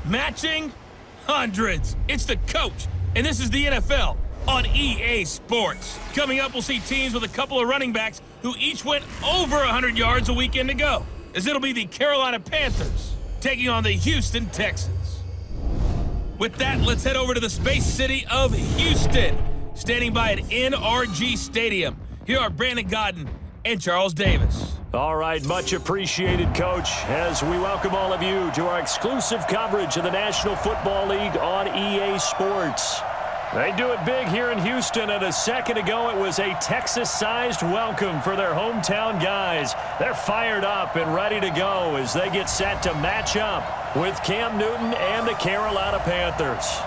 Matching hundreds. It's the coach, and this is the NFL on EA Sports. Coming up, we'll see teams with a couple of running backs who each went over 100 yards a weekend ago, as it'll be the Carolina Panthers taking on the Houston Texans. With that, let's head over to the space city of Houston. Standing by at NRG Stadium, here are Brandon Godden and Charles Davis. All right, much appreciated, Coach, as we welcome all of you to our exclusive coverage of the National Football League on EA Sports. They do it big here in Houston, and a second ago it was a Texas-sized welcome for their hometown guys. They're fired up and ready to go as they get set to match up with Cam Newton and the Carolina Panthers.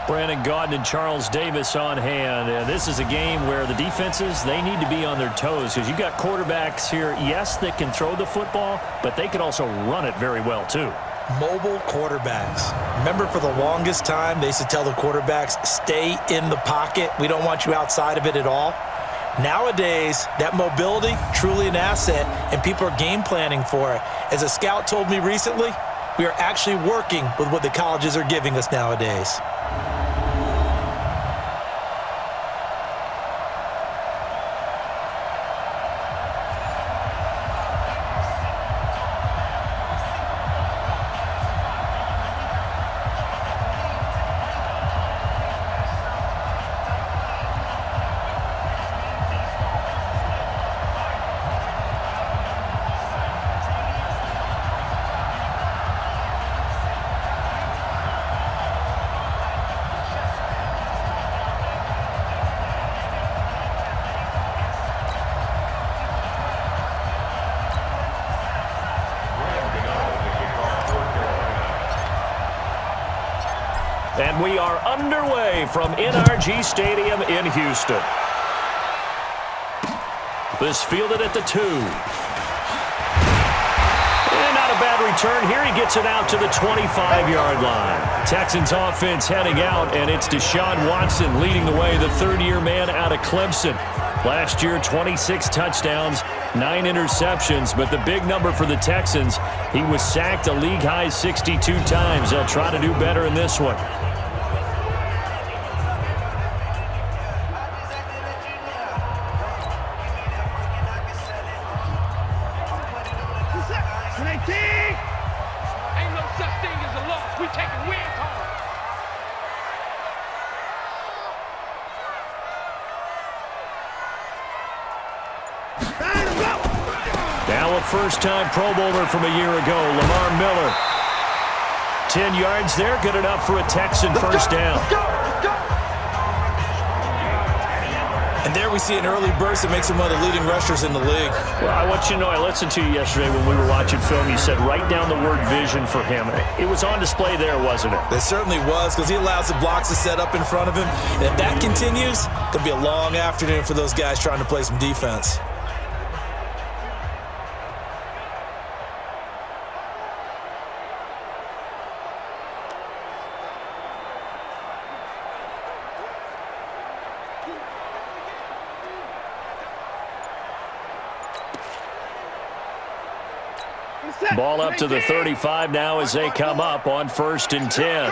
Brandon Gaudin and Charles Davis on hand. And this is a game where the defenses, they need to be on their toes because you've got quarterbacks here, yes, that can throw the football, but they can also run it very well too. Mobile quarterbacks. Remember, for the longest time, they used to tell the quarterbacks, stay in the pocket. We don't want you outside of it at all. Nowadays, that mobility, truly an asset, and people are game planning for it. As a scout told me recently, we are actually working with what the colleges are giving us nowadays. And we are underway from NRG Stadium in Houston. This fielded at the 2. And not a bad return here. He gets it out to the 25-yard line. Texans offense heading out, and it's Deshaun Watson leading the way, the third-year man out of Clemson. Last year, 26 touchdowns, 9 interceptions, but the big number for the Texans, he was sacked a league-high 62 times. They'll try to do better in this one. Now a first-time Pro Bowler from a year ago, Lamar Miller. 10 yards there, good enough for a Texan first down. And there we see an early burst that makes him one of the leading rushers in the league. Well, I want you to know, I listened to you yesterday when we were watching film. You said write down the word vision for him. It was on display there, wasn't it? It certainly was, because he allows the blocks to set up in front of him. And if that continues, it'll be a long afternoon for those guys trying to play some defense. Ball up to the 35 now as they come up on 1st and 10.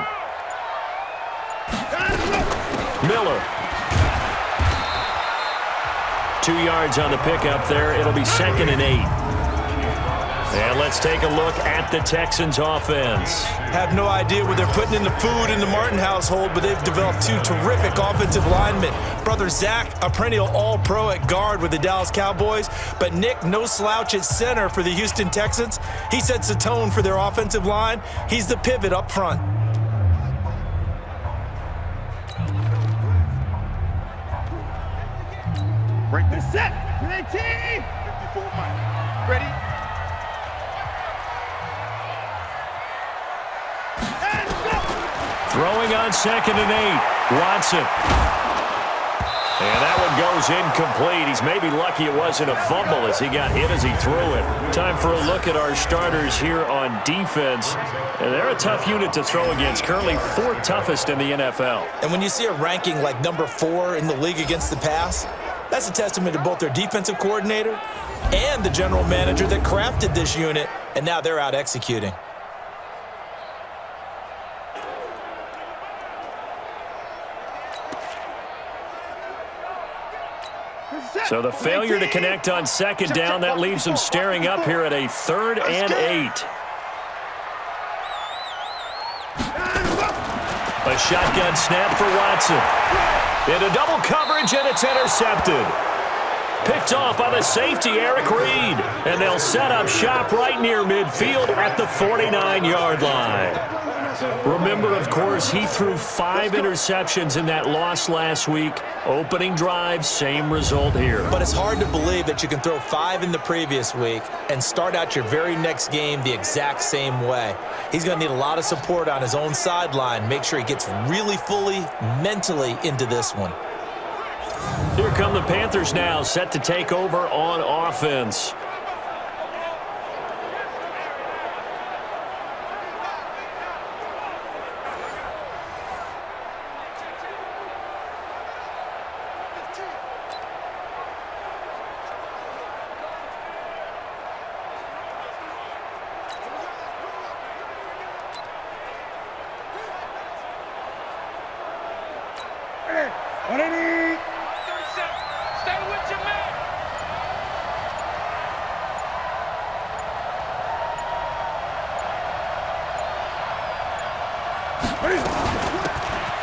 Miller. 2 yards on the pickup there. It'll be 2nd and 8. And let's take a look at the Texans offense. Have no idea what they're putting in the food in the Martin household, but they've developed 2 terrific offensive linemen. Brother Zach, a perennial all-pro at guard with the Dallas Cowboys, but Nick, no slouch at center for the Houston Texans. He sets the tone for their offensive line. He's the pivot up front. Break this set. 18. 54 Mike. Ready? Throwing on 2nd and 8. Watson. And that one goes incomplete. He's maybe lucky it wasn't a fumble as he got hit as he threw it. Time for a look at our starters here on defense. And they're a tough unit to throw against. Currently 4th toughest in the NFL. And when you see a ranking like number 4 in the league against the pass, that's a testament to both their defensive coordinator and the general manager that crafted this unit, and now they're out executing. So the failure to connect on second down, that leaves them staring up here at a 3rd and 8. A shotgun snap for Watson. Into double coverage, and it's intercepted. Picked off by the safety, Eric Reed. And they'll set up shop right near midfield at the 49-yard line. Remember, of course, he threw 5 interceptions in that loss last week. Opening drive, same result here. But it's hard to believe that you can throw 5 in the previous week and start out your very next game the exact same way. He's going to need a lot of support on his own sideline. Make sure he gets really fully mentally into this one. Here come the Panthers now, set to take over on offense.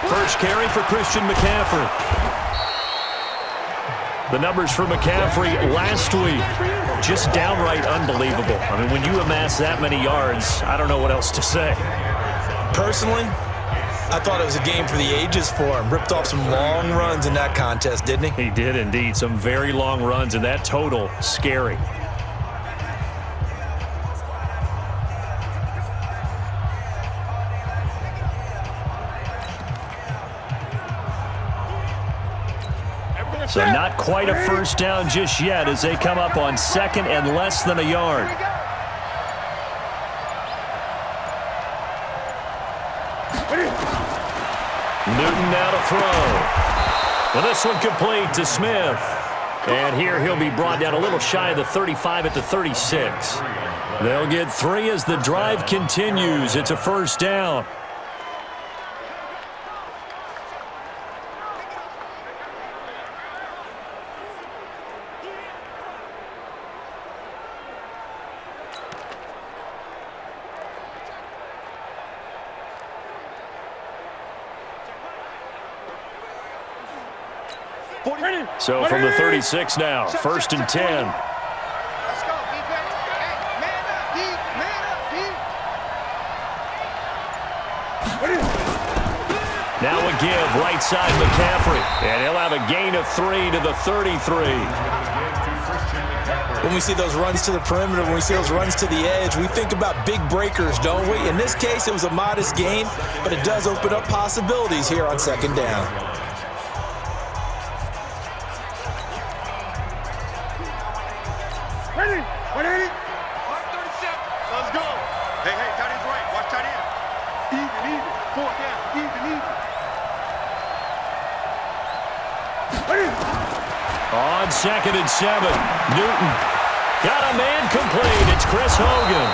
First carry for Christian McCaffrey. The numbers for McCaffrey last week, just downright unbelievable. I mean, when you amass that many yards, I don't know what else to say. Personally, I thought it was a game for the ages for him. Ripped off some long runs in that contest, didn't he? He did indeed. Some very long runs, and that total, scary. So not quite a first down just yet as they come up on 2nd and less than a yard. Newton now to throw. Well, this one complete to Smith. And here he'll be brought down a little shy of the 35 at the 36. They'll get 3 as the drive continues. It's a first down. So from the 36 now, 1st and 10. Let's go, defense. Hey, man up, D. Man up, D. Now a give, right side McCaffrey. And he'll have a gain of 3 to the 33. When we see those runs to the perimeter, when we see those runs to the edge, we think about big breakers, don't we? In this case, it was a modest gain, but it does open up possibilities here on 2nd down. Ready? 180. 137. Let's go. Hey, tight end's right. Watch tight end. Even. 4th down. Even. Ready? On 2nd and 7, Newton got a man complete. It's Chris Hogan.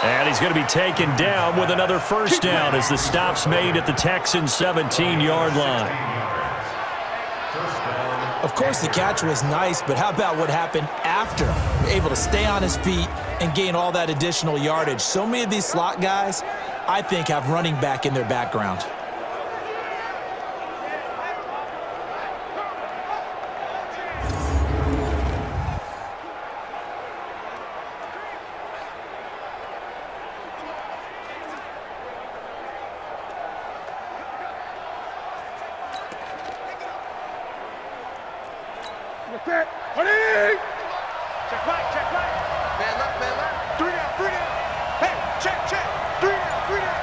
And he's going to be taken down with another first down as the stop's made at the Texans' 17-yard line. Of course, the catch was nice, but how about what happened after? Able to stay on his feet and gain all that additional yardage. So many of these slot guys, I think, have running back in their background. Check right. Man left. 3 down. Hey, check. 3 down.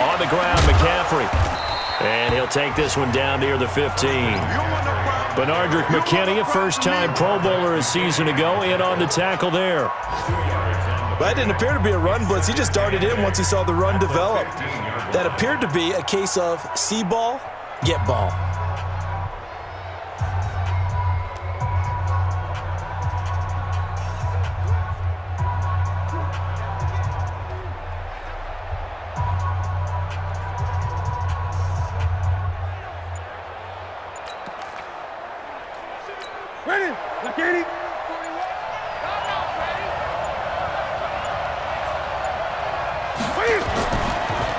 On the ground, McCaffrey. And he'll take this one down near the 15. Benardrick McKinney, a first-time Pro Bowler a season ago, in on the tackle there. That didn't appear to be a run blitz. He just darted in once he saw the run develop. That appeared to be a case of see ball, get ball.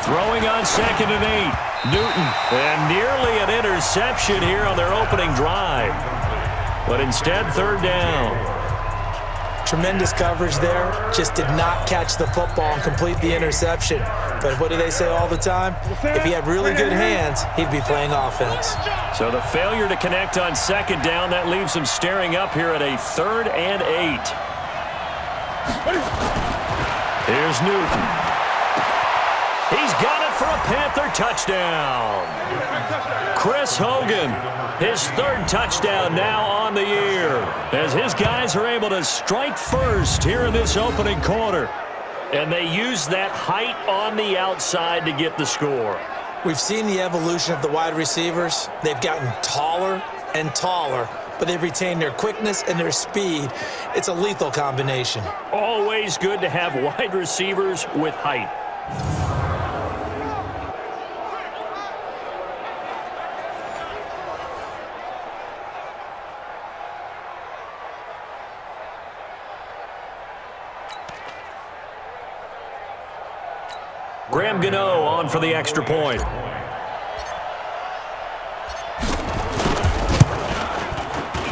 Throwing on 2nd and 8. Newton. And nearly an interception here on their opening drive. But instead, 3rd down. Tremendous coverage there. Just did not catch the football and complete the interception. But what do they say all the time? If he had really good hands, he'd be playing offense. So the failure to connect on 2nd down, that leaves him staring up here at a 3rd and 8. Here's Newton. He's got it for a Panther touchdown. Chris Hogan, his 3rd touchdown now on the year, as his guys are able to strike first here in this opening quarter. And they use that height on the outside to get the score. We've seen the evolution of the wide receivers. They've gotten taller and taller, but they've retained their quickness and their speed. It's a lethal combination. Always good to have wide receivers with height. Graham Gano on for the extra point.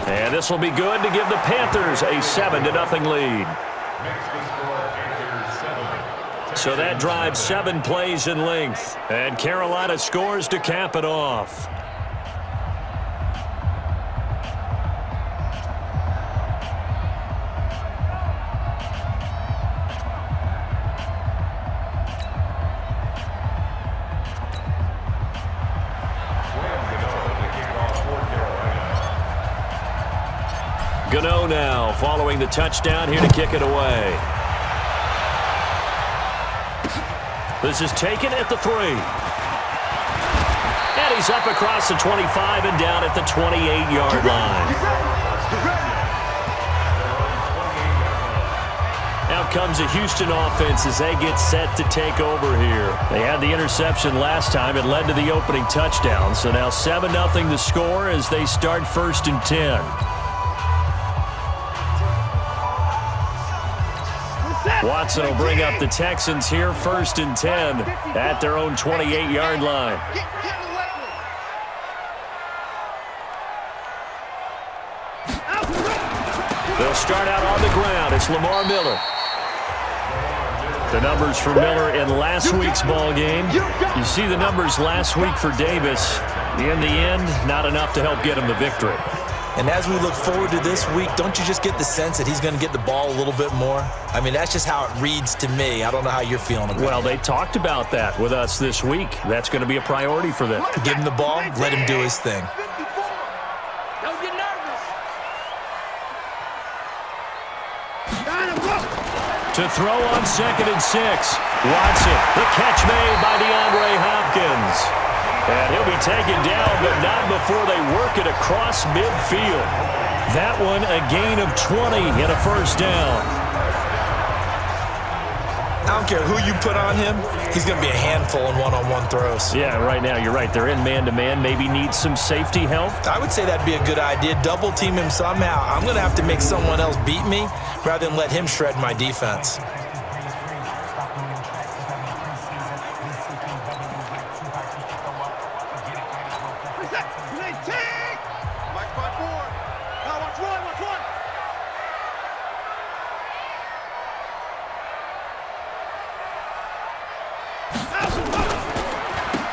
And this will be good to give the Panthers a 7-0 lead. So that drives 7 plays in length. And Carolina scores to cap it off. Gano now following the touchdown here to kick it away. This is taken at the 3. And he's up across the 25 and down at the 28-yard line. Out comes the Houston offense as they get set to take over here. They had the interception last time. It led to the opening touchdown. So now 7-0 the score as they start 1st and 10. Watson will bring up the Texans here 1st and 10 at their own 28-yard line. They'll start out on the ground. It's Lamar Miller. The numbers for Miller in last week's ball game. You see the numbers last week for Davis. In the end, not enough to help get him the victory. And as we look forward to this week, don't you just get the sense that he's going to get the ball a little bit more? I mean, that's just how it reads to me. I don't know how you're feeling about it. Well, they talked about that with us this week. That's going to be a priority for them. Give him the ball, let him do his thing. Don't get nervous. To throw on 2nd and 6. Watson, the catch made by DeAndre Hopkins. And he'll be taken down, but not before they work it across midfield. That one a gain of 20 and a 1st down. I don't care who you put on him. He's going to be a handful in one-on-one throws. Yeah, right now you're right. They're in man-to-man. Maybe needs some safety help. I would say that'd be a good idea. Double team him somehow. I'm going to have to make someone else beat me rather than let him shred my defense.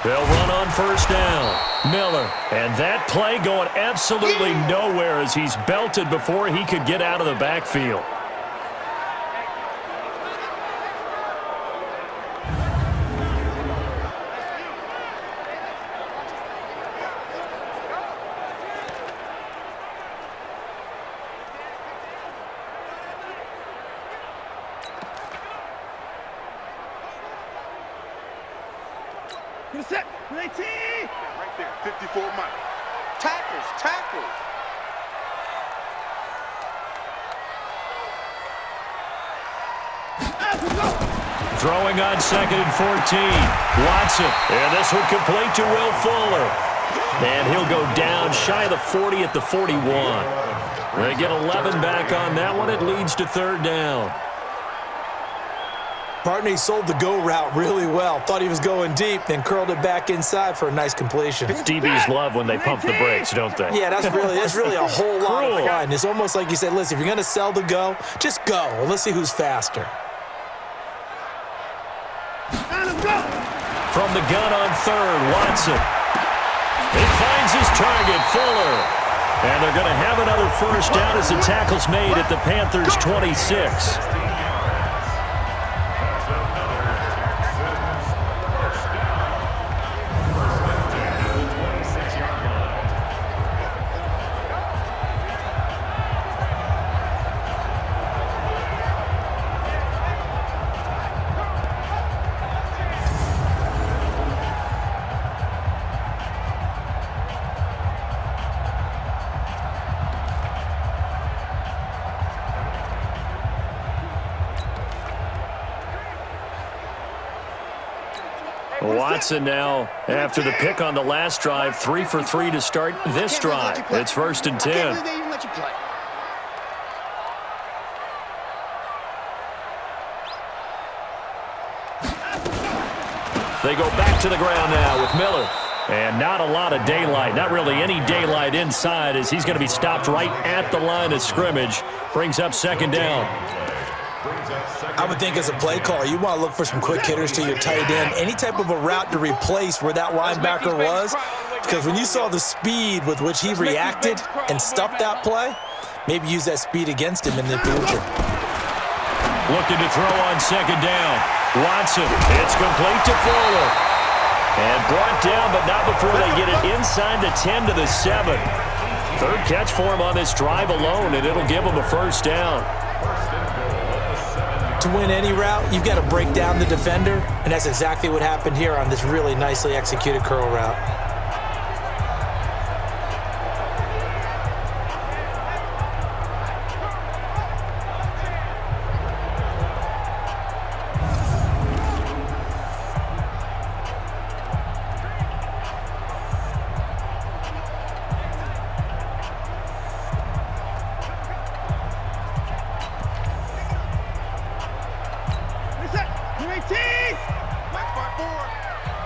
They'll run on 1st down. Miller. And that play going absolutely nowhere as he's belted before he could get out of the backfield. Set. Right there, 54 Mike. Tackles. Throwing on 2nd and 14. Watson. And this one complete to Will Fuller. And he'll go down shy of the 40 at the 41. They get 11 back on that one. It leads to 3rd down. Partner, he sold the go route really well. Thought he was going deep, then curled it back inside for a nice completion. DBs love when they pump the brakes, don't they? Yeah, that's really a whole lot of fun. It's almost like you said, listen, if you're going to sell the go, just go. And let's see who's faster. From the gun on third, Watson. He finds his target, Fuller. And they're going to have another first down as the tackle's made at the Panthers' 26. Watson now, after the pick on the last drive, 3 for 3 to start this drive. It's 1st and 10. They go back to the ground now with Miller. And not a lot of daylight, not really any daylight inside as he's going to be stopped right at the line of scrimmage. Brings up 2nd down. I would think as a play caller, you want to look for some quick hitters to your tight end, any type of a route to replace where that linebacker was, because when you saw the speed with which he reacted and stuffed that play, maybe use that speed against him in the future. Looking to throw on 2nd down. Watson, it's complete to Fuller. And brought down, but not before they get it inside the 10 to the 7. 3rd catch for him on this drive alone, and it'll give him a first down. To win any route, you've got to break down the defender, and that's exactly what happened here on this really nicely executed curl route.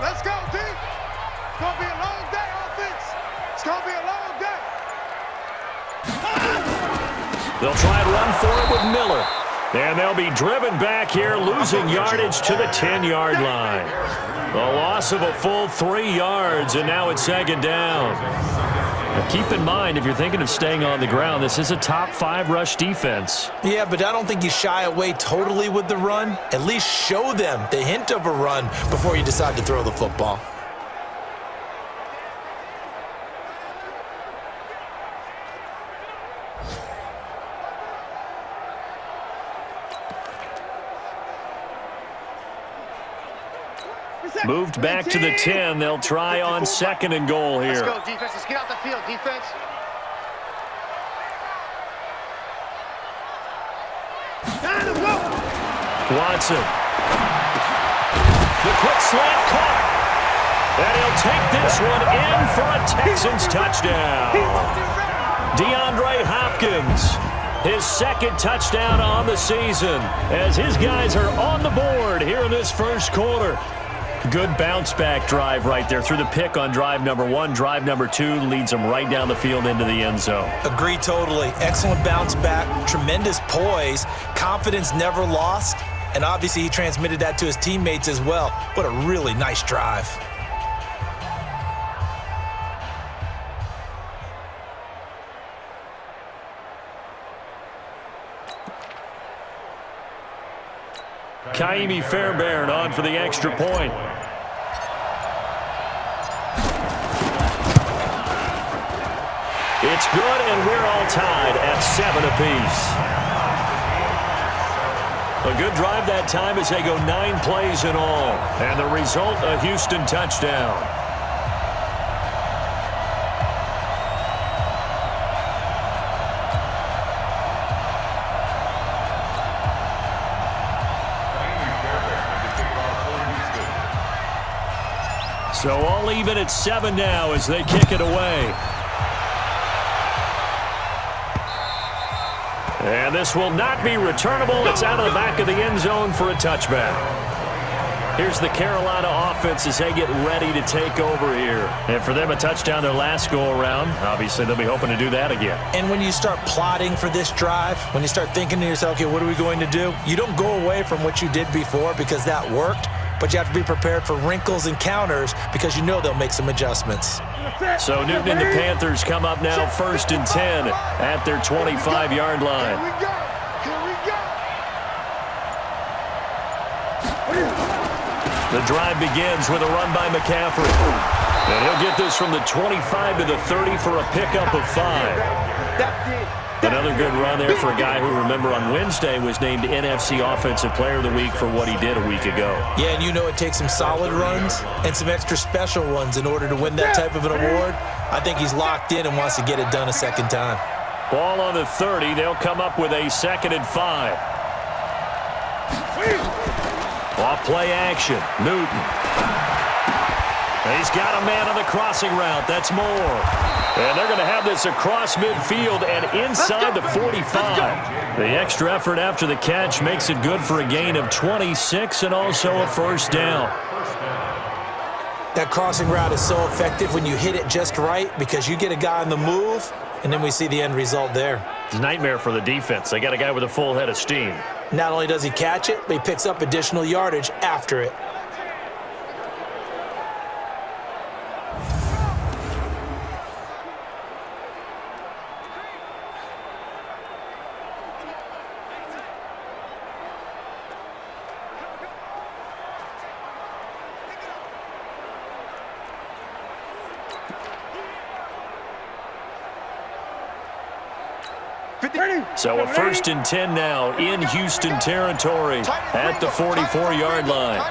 Let's go, D. It's going to be a long day, offense. It's going to be a long day. They'll try and run for it with Miller. And they'll be driven back here, losing yardage to the 10-yard line. A loss of a full 3 yards, and now it's 2nd down. Now keep in mind, if you're thinking of staying on the ground, this is a top 5 rush defense. Yeah, but I don't think you shy away totally with the run. At least show them the hint of a run before you decide to throw the football. Moved back to the 10. They'll try on 2nd and goal here. Let's go, defense. Let's get out the field, defense. Watson. The quick slant caught. And he'll take this one in for a Texans touchdown. DeAndre Hopkins, his 2nd touchdown on the season as his guys are on the board here in this 1st quarter. Good bounce-back drive right there through the pick on drive number 1. Drive number 2 leads them right down the field into the end zone. Agree totally. Excellent bounce back, tremendous poise, confidence never lost, and obviously he transmitted that to his teammates as well. What a really nice drive. Kaimi Fairbairn on for the extra point. It's good, and we're all tied at 7 apiece. A good drive that time as they go 9 plays in all. And the result, a Houston touchdown. So all even at 7 now as they kick it away. And this will not be returnable. It's out of the back of the end zone for a touchback. Here's the Carolina offense as they get ready to take over here. And for them, a touchdown their last go-around. Obviously, they'll be hoping to do that again. And when you start plotting for this drive, when you start thinking to yourself, okay, what are we going to do? You don't go away from what you did before because that worked, but you have to be prepared for wrinkles and counters because you know they'll make some adjustments. So Newton and the Panthers come up now 1st and 10 at their 25-yard line. Here we go. The drive begins with a run by McCaffrey. And he'll get this from the 25 to the 30 for a pickup of 5. Another good run there for a guy who, remember, on Wednesday was named NFC Offensive Player of the Week for what he did a week ago. Yeah, and you know it takes some solid runs and some extra special ones in order to win that type of an award. I think he's locked in and wants to get it done a second time. Ball on the 30. They'll come up with a 2nd and 5. Off play action. Newton. He's got a man on the crossing route. That's Moore. And they're going to have this across midfield and inside the 45. The extra effort after the catch makes it good for a gain of 26 and also a 1st down. That crossing route is so effective when you hit it just right because you get a guy on the move, and then we see the end result there. It's a nightmare for the defense. They got a guy with a full head of steam. Not only does he catch it, but he picks up additional yardage after it. So a 1st and 10 now in Houston territory at the 44-yard line.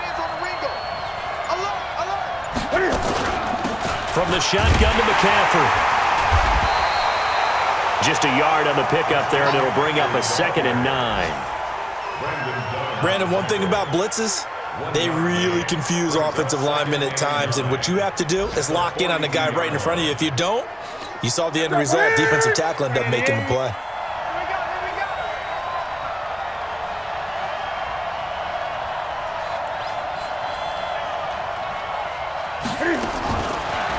From the shotgun to McCaffrey. Just a yard on the pickup there, and it'll bring up a 2nd and 9. Brandon, one thing about blitzes, they really confuse offensive linemen at times, and what you have to do is lock in on the guy right in front of you. If you don't, you saw the end result. Defensive tackle ended up making the play.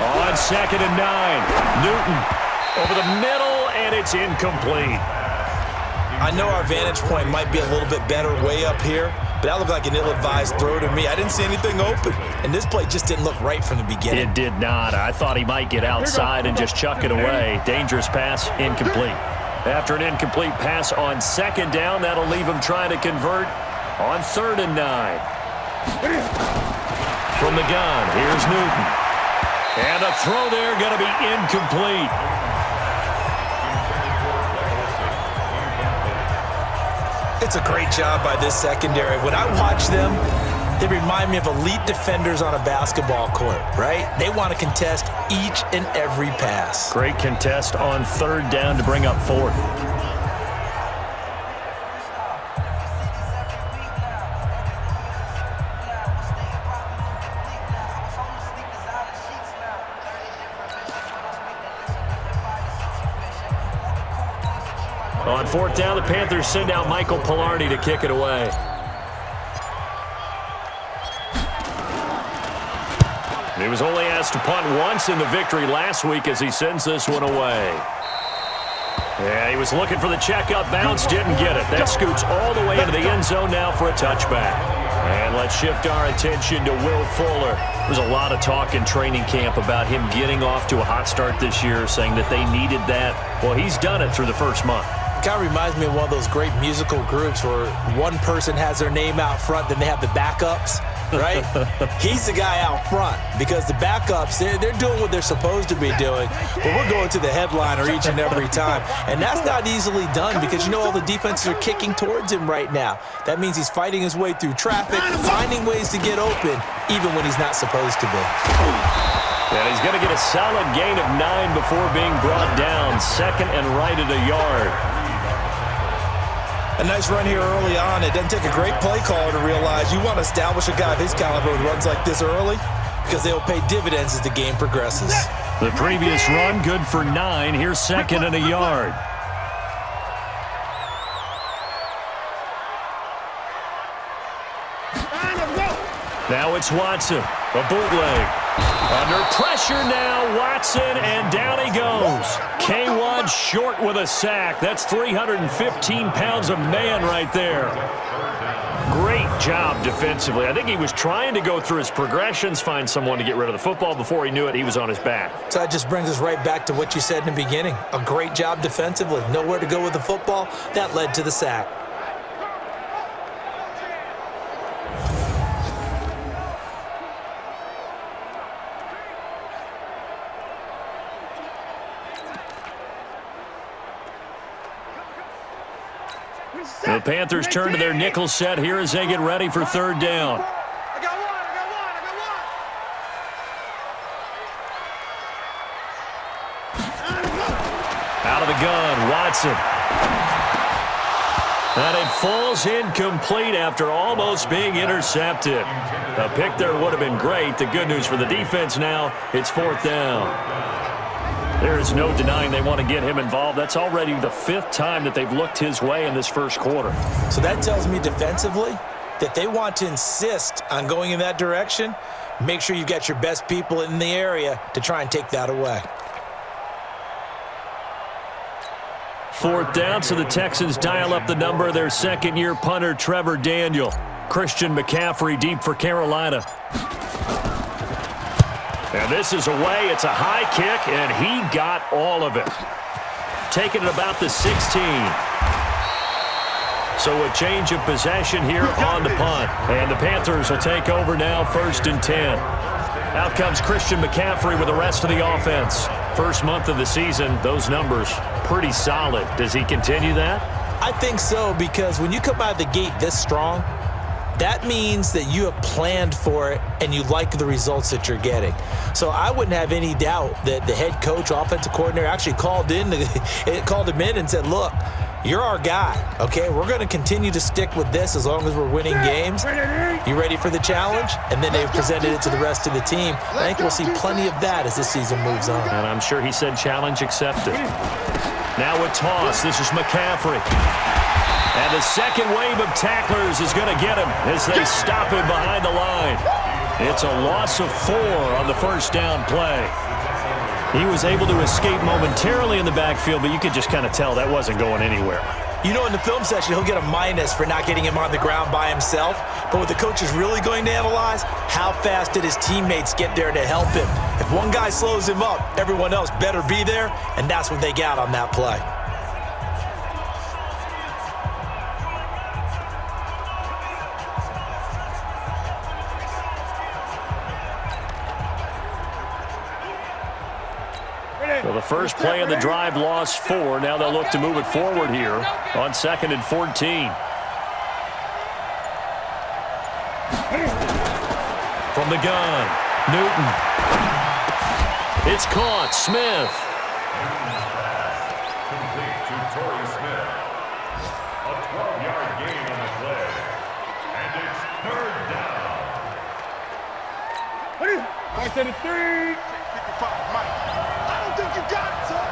On 2nd and 9, Newton over the middle, and it's incomplete. I know our vantage point might be a little bit better way up here, but that looked like an ill-advised throw to me. I didn't see anything open, and this play just didn't look right from the beginning. It did not. I thought he might get outside and just chuck it away. Dangerous pass, incomplete. After an incomplete pass on 2nd down, that'll leave him trying to convert on 3rd and 9. From the gun, here's Newton. And the throw there going to be incomplete. It's a great job by this secondary. When I watch them, they remind me of elite defenders on a basketball court, right? They want to contest each and every pass. Great contest on 3rd down to bring up 4th. On 4th down, the Panthers send out Michael Palardy to kick it away. He was only asked to punt once in the victory last week as he sends this one away. Yeah, he was looking for the checkup bounce, didn't get it. That scoots all the way into the end zone now for a touchback. And let's shift our attention to Will Fuller. There's a lot of talk in training camp about him getting off to a hot start this year, saying that they needed that. Well, he's done it through the first month. Kind of reminds me of one of those great musical groups where one person has their name out front, then they have the backups, right? He's the guy out front because the backups, they're doing what they're supposed to be doing, but we're going to the headliner each and every time. And that's not easily done because, you know, all the defenses are kicking towards him right now. That means he's fighting his way through traffic, finding ways to get open, even when he's not supposed to be. And he's going to get a solid gain of 9 before being brought down. 2nd and right at a yard. A nice run here early on. It doesn't take a great play caller to realize you want to establish a guy of his caliber who runs like this early because they'll pay dividends as the game progresses. The previous run, good for 9. Here's 2nd and a yard. Now it's Watson. A bootleg. Under pressure now, Watson, and down he goes. K1 short with a sack. That's 315 pounds of man right there. Great job defensively. I think he was trying to go through his progressions, find someone to get rid of the football. Before he knew it, he was on his back. So that just brings us right back to what you said in the beginning. A great job defensively. Nowhere to go with the football. That led to the sack. The Panthers turn to their nickel set here as they get ready for third down. I got one. Out of the gun, Watson. And it falls incomplete after almost being intercepted. A pick there would have been great. The good news for the defense now, it's fourth down. There is no denying they want to get him involved. That's already the fifth time that they've looked his way in this first quarter. So that tells me defensively that they want to insist on going in that direction. Make sure you've got your best people in the area to try and take that away. Fourth down, so the Texans dial up the number of their second-year punter, Trevor Daniel. Christian McCaffrey deep for Carolina. And this is away. It's a high kick, and he got all of it. Taking it about the 16. So a change of possession here on the punt. And the Panthers will take over now, 1st and 10. Out comes Christian McCaffrey with the rest of the offense. First month of the season, those numbers pretty solid. Does he continue that? I think so, because when you come out of the gate this strong, that means that you have planned for it and you like the results that you're getting. So I wouldn't have any doubt that the head coach, offensive coordinator actually called him in and said, look, you're our guy, okay? We're going to continue to stick with this as long as we're winning games. You ready for the challenge? And then they presented it to the rest of the team. I think we'll see plenty of that as this season moves on. And I'm sure he said challenge accepted. Now a toss. This is McCaffrey. And the second wave of tacklers is going to get him as they stop him behind the line. It's a loss of 4 on the first down play. He was able to escape momentarily in the backfield, but you could just kind of tell that wasn't going anywhere. You know, in the film session, he'll get a minus for not getting him on the ground by himself. But what the coach is really going to analyze, how fast did his teammates get there to help him? If one guy slows him up, everyone else better be there, and that's what they got on that play. So the first play of the drive lost 4. Now they'll look to move it forward here on 2nd and 14. From the gun, Newton. It's caught, Smith. Complete to Torrey Smith. A 12-yard gain on the play. And it's third down. Mike to the 3. 55, Mike. I don't think you got it, son.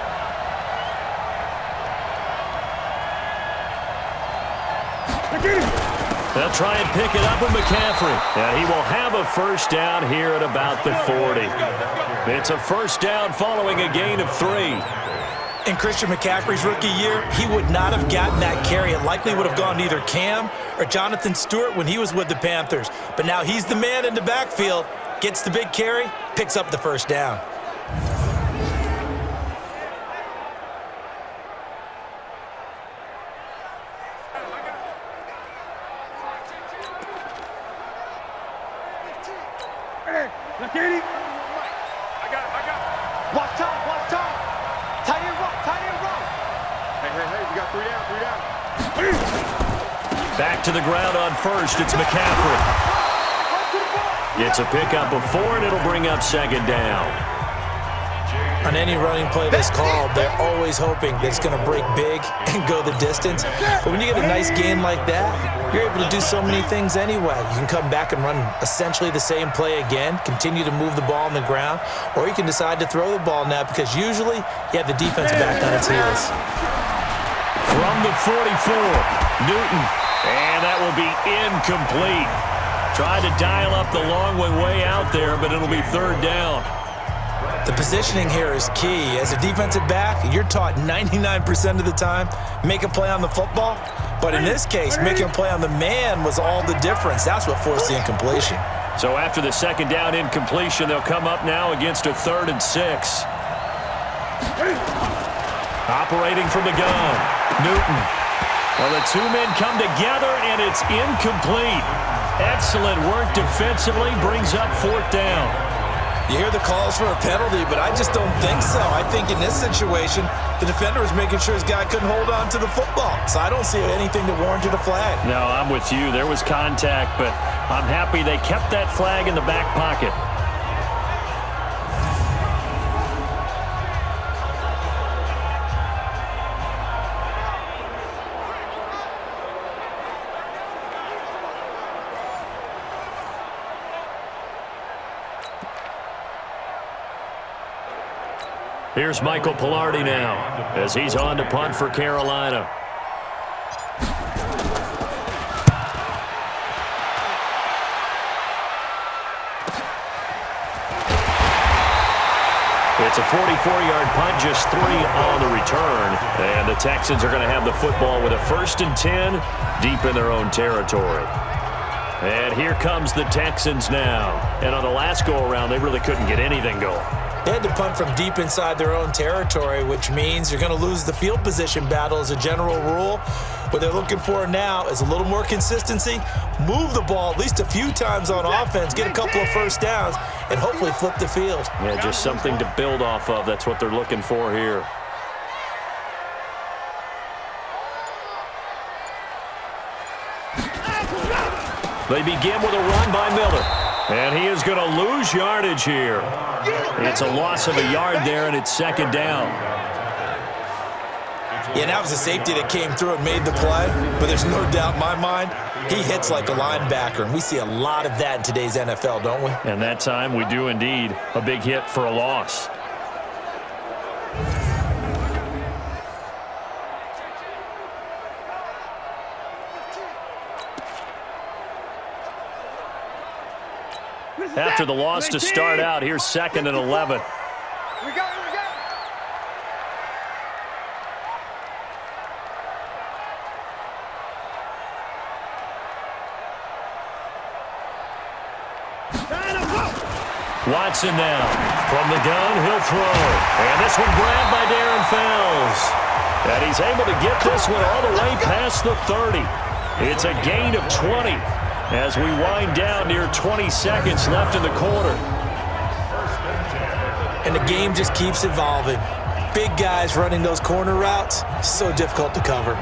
They'll try and pick it up with McCaffrey. And he will have a first down here at about the 40. It's a first down following a gain of 3. In Christian McCaffrey's rookie year, he would not have gotten that carry. It likely would have gone to either Cam or Jonathan Stewart when he was with the Panthers. But now he's the man in the backfield, gets the big carry, picks up the first down. I got it. Watch time. Tight end roll. Hey, we got 3 down. Back to the ground on first. It's McCaffrey. It's a pickup of 4, and it'll bring up 2nd down. On any running play that's called, they're always hoping that it's going to break big and go the distance. But when you get a nice gain like that, you're able to do so many things anyway. You can come back and run essentially the same play again, continue to move the ball on the ground, or you can decide to throw the ball now because usually you have the defense back on its heels. From the 44, Newton. And that will be incomplete. Tried to dial up the long way out there, but it'll be third down. The positioning here is key. As a defensive back, you're taught 99% of the time, make a play on the football. But in this case, making a play on the man was all the difference. That's what forced the incompletion. So after the second down incompletion, they'll come up now against a 3rd and 6. Operating from the gun, Newton. Well, the two men come together, and it's incomplete. Excellent work defensively, brings up 4th down. You hear the calls for a penalty, but I just don't think so. I think in this situation, the defender was making sure his guy couldn't hold on to the football. So I don't see anything that warranted a flag. No, I'm with you. There was contact, but I'm happy they kept that flag in the back pocket. Here's Michael Pilardi now as he's on to punt for Carolina. It's a 44-yard punt, just 3 on the return. And the Texans are going to have the football with a 1st and 10 deep in their own territory. And here comes the Texans now. And on the last go-around, they really couldn't get anything going. They had to punt from deep inside their own territory, which means you're going to lose the field position battle as a general rule. What they're looking for now is a little more consistency, move the ball at least a few times on offense, get a couple of first downs, and hopefully flip the field. Yeah, just something to build off of. That's what they're looking for here. They begin with a run by Miller. And he is going to lose yardage here. It's a loss of a yard there, and it's 2nd down. Yeah, that was a safety that came through and made the play. But there's no doubt in my mind, he hits like a linebacker. And we see a lot of that in today's NFL, don't we? And that time we do indeed. A big hit for a loss. After the loss to start out, here's 2nd and 11. We go. Watson now. From the gun, he'll throw. And this one grabbed by Darren Fells. And he's able to get this one all the way past the 30. It's a gain of 20 as we wind down near 20 seconds left in the quarter. And the game just keeps evolving. Big guys running those corner routes, so difficult to cover.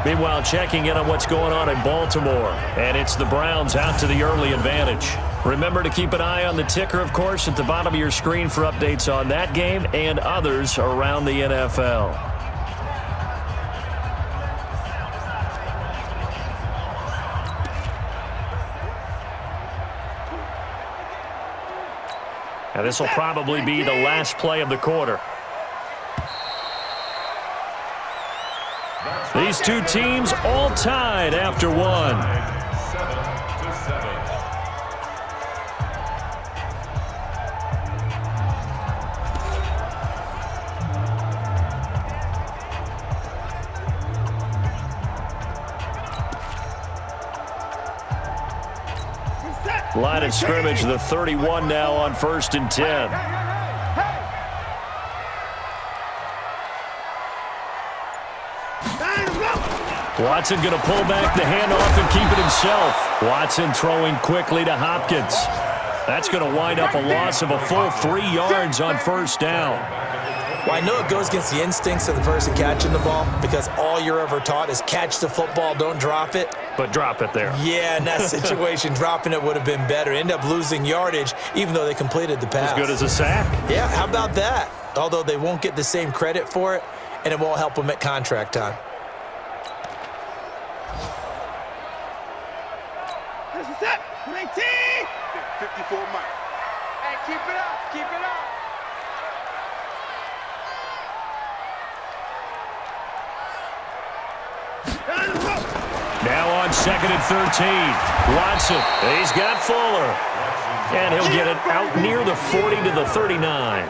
Meanwhile, checking in on what's going on in Baltimore. And it's the Browns out to the early advantage. Remember to keep an eye on the ticker, of course, at the bottom of your screen for updates on that game and others around the NFL. And this will probably be the last play of the quarter. These two teams all tied after one. 7-7. Line of scrimmage, the 31 now on 1st and 10. Watson going to pull back the handoff and keep it himself. Watson throwing quickly to Hopkins. That's going to wind up a loss of a full 3 yards on 1st down. Well, I know it goes against the instincts of the person catching the ball because all you're ever taught is catch the football, don't drop it. But drop it there. Yeah, in that situation, dropping it would have been better. End up losing yardage, even though they completed the pass. As good as a sack. Yeah, how about that? Although they won't get the same credit for it, and it won't help them at contract time. This is it. 54 Mike. Hey, keep it up. Keep it up. Now on 2nd and 13. Watson, he's got Fuller. And he'll get it out near the 40 to the 39.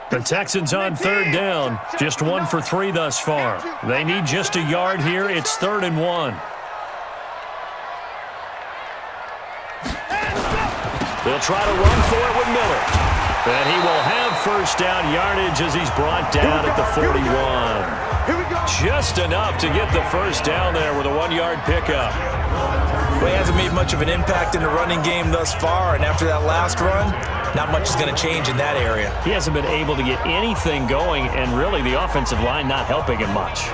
The Texans on 3rd down. Just 1 for 3 thus far. They need just a yard here. It's 3rd and 1. They'll try to run for it with Miller. And he will have first down yardage as he's brought down at the 41. Just enough to get the first down there with a 1-yard pickup. Well, he hasn't made much of an impact in the running game thus far, and after that last run, not much is going to change in that area. He hasn't been able to get anything going, and really the offensive line not helping him much.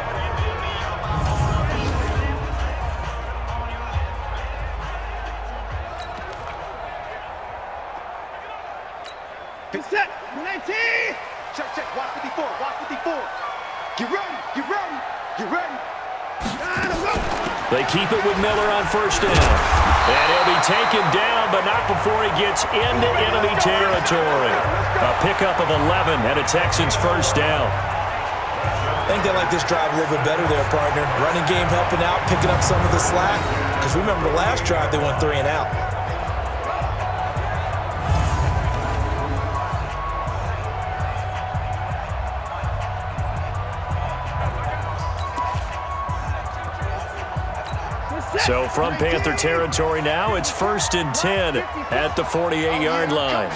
Set. 19. Check. Watch 54. Watch 54. Get ready. Get ready. Get ready. They keep it with Miller on first down. And he'll be taken down, but not before he gets into enemy territory. A pickup of 11 and a Texans first down. I think they like this drive a little bit better there, partner. Running game helping out, picking up some of the slack. Because remember the last drive, they went 3 and out. So from Panther territory now, it's 1st and 10 at the 48-yard line.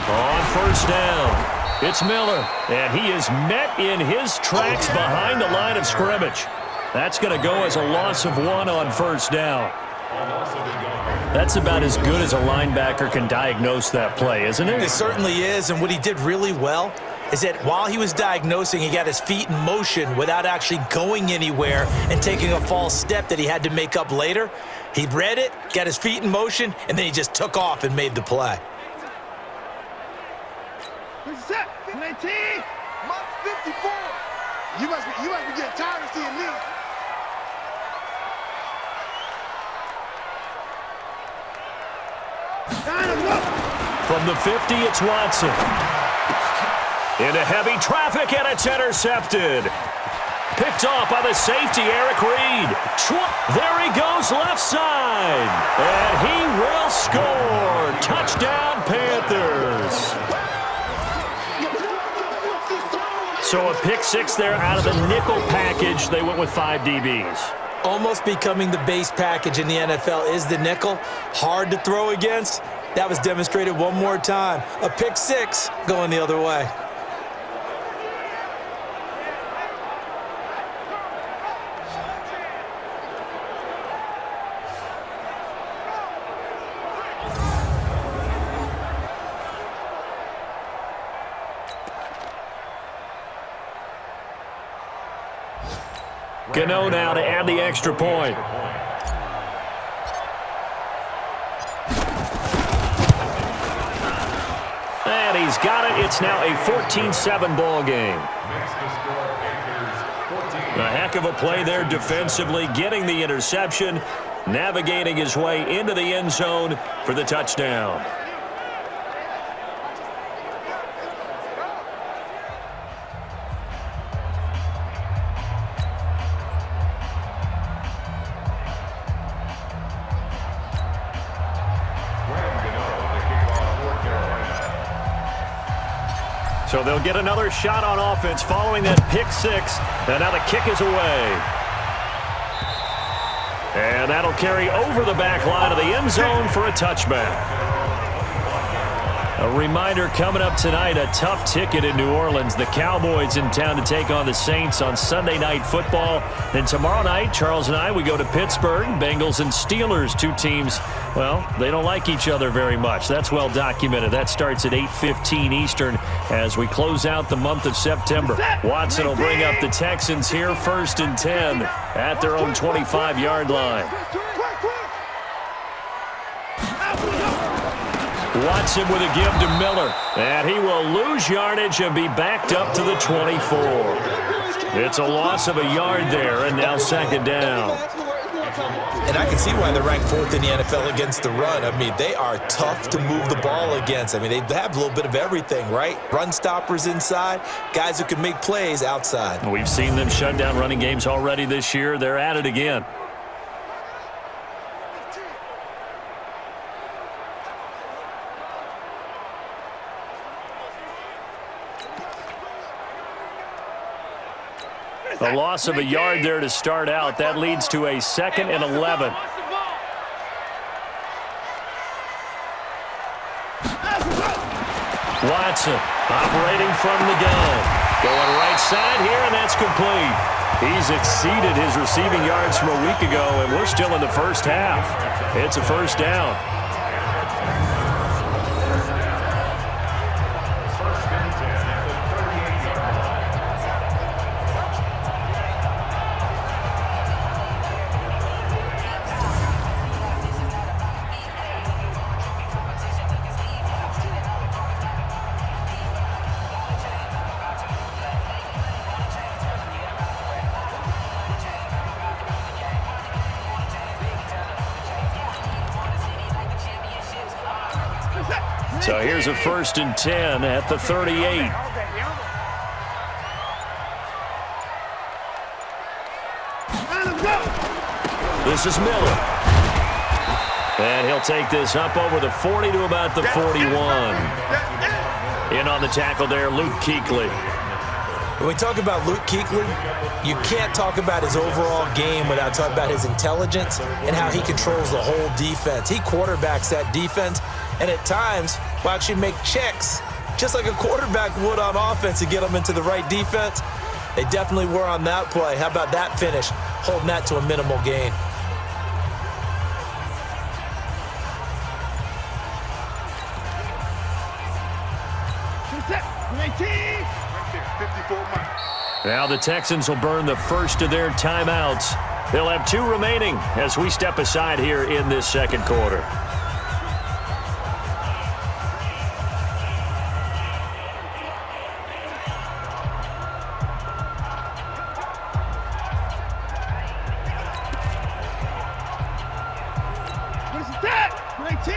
On first down, it's Miller, and he is met in his tracks behind the line of scrimmage. That's going to go as a loss of 1 on first down. That's about as good as a linebacker can diagnose that play, isn't it? It certainly is, and what he did really well is that while he was diagnosing, he got his feet in motion without actually going anywhere and taking a false step that he had to make up later. He read it, got his feet in motion, and then he just took off and made the play. Set. 19. Mark 54. You must be getting tired of seeing me. From the 50, it's Watson. Into heavy traffic, and it's intercepted. Picked off by the safety, Eric Reed. There he goes, left side. And he will score. Touchdown, Panthers. So a pick 6 there out of the nickel package. They went with 5 DBs. Almost becoming the base package in the NFL is the nickel. Hard to throw against. That was demonstrated one more time. A pick 6 going the other way. Gano now to add the extra point. And he's got it. It's now a 14-7 ball game. A heck of a play there defensively, getting the interception, navigating his way into the end zone for the touchdown. So they'll get another shot on offense following that pick 6. And now the kick is away. And that'll carry over the back line of the end zone for a touchback. A reminder coming up tonight, a tough ticket in New Orleans. The Cowboys in town to take on the Saints on Sunday Night Football. Then tomorrow night, Charles and I, we go to Pittsburgh. Bengals and Steelers, 2 teams, well, they don't like each other very much. That's well documented. That starts at 8:15 Eastern as we close out the month of September. Watson will bring up the Texans here, 1st and 10 at their own 25-yard line. Watson with a give to Miller. And he will lose yardage and be backed up to the 24. It's a loss of a yard there, and now second down. And I can see why they're ranked 4th in the NFL against the run. I mean, they are tough to move the ball against. I mean, they have a little bit of everything, right? Run stoppers inside, guys who can make plays outside. We've seen them shut down running games already this year. They're at it again. A loss of a yard there to start out. That leads to a 2nd and 11. Watson operating from the gun. Going right side here, and that's complete. He's exceeded his receiving yards from a week ago, and we're still in the first half. It's a first down. So here's a 1st and 10 at the 38. This is Miller. And he'll take this up over the 40 to about the 41. In on the tackle there, Luke Kuechly. When we talk about Luke Kuechly, you can't talk about his overall game without talking about his intelligence and how he controls the whole defense. He quarterbacks that defense, and at times will actually make checks, just like a quarterback would on offense to get them into the right defense. They definitely were on that play. How about that finish, holding that to a minimal gain? Now the Texans will burn the first of their timeouts. They'll have 2 remaining as we step aside here in this second quarter. What is that? 19!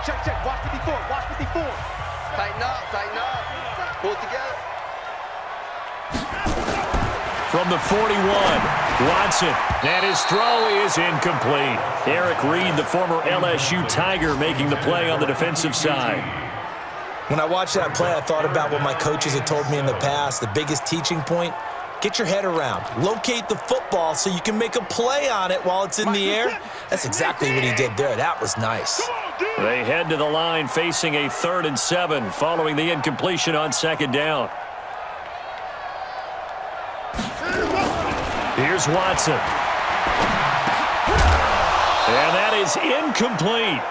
Check. Watch 54. Watch 54. Tighten up. Pull it together. From the 41, Watson, and his throw is incomplete. Eric Reed, the former LSU Tiger, making the play on the defensive side. When I watched that play, I thought about what my coaches had told me in the past. The biggest teaching point, get your head around. Locate the football so you can make a play on it while it's in the air. That's exactly what he did there. That was nice. They head to the line facing a 3rd and 7 following the incompletion on second down. Here's Watson. And that is incomplete.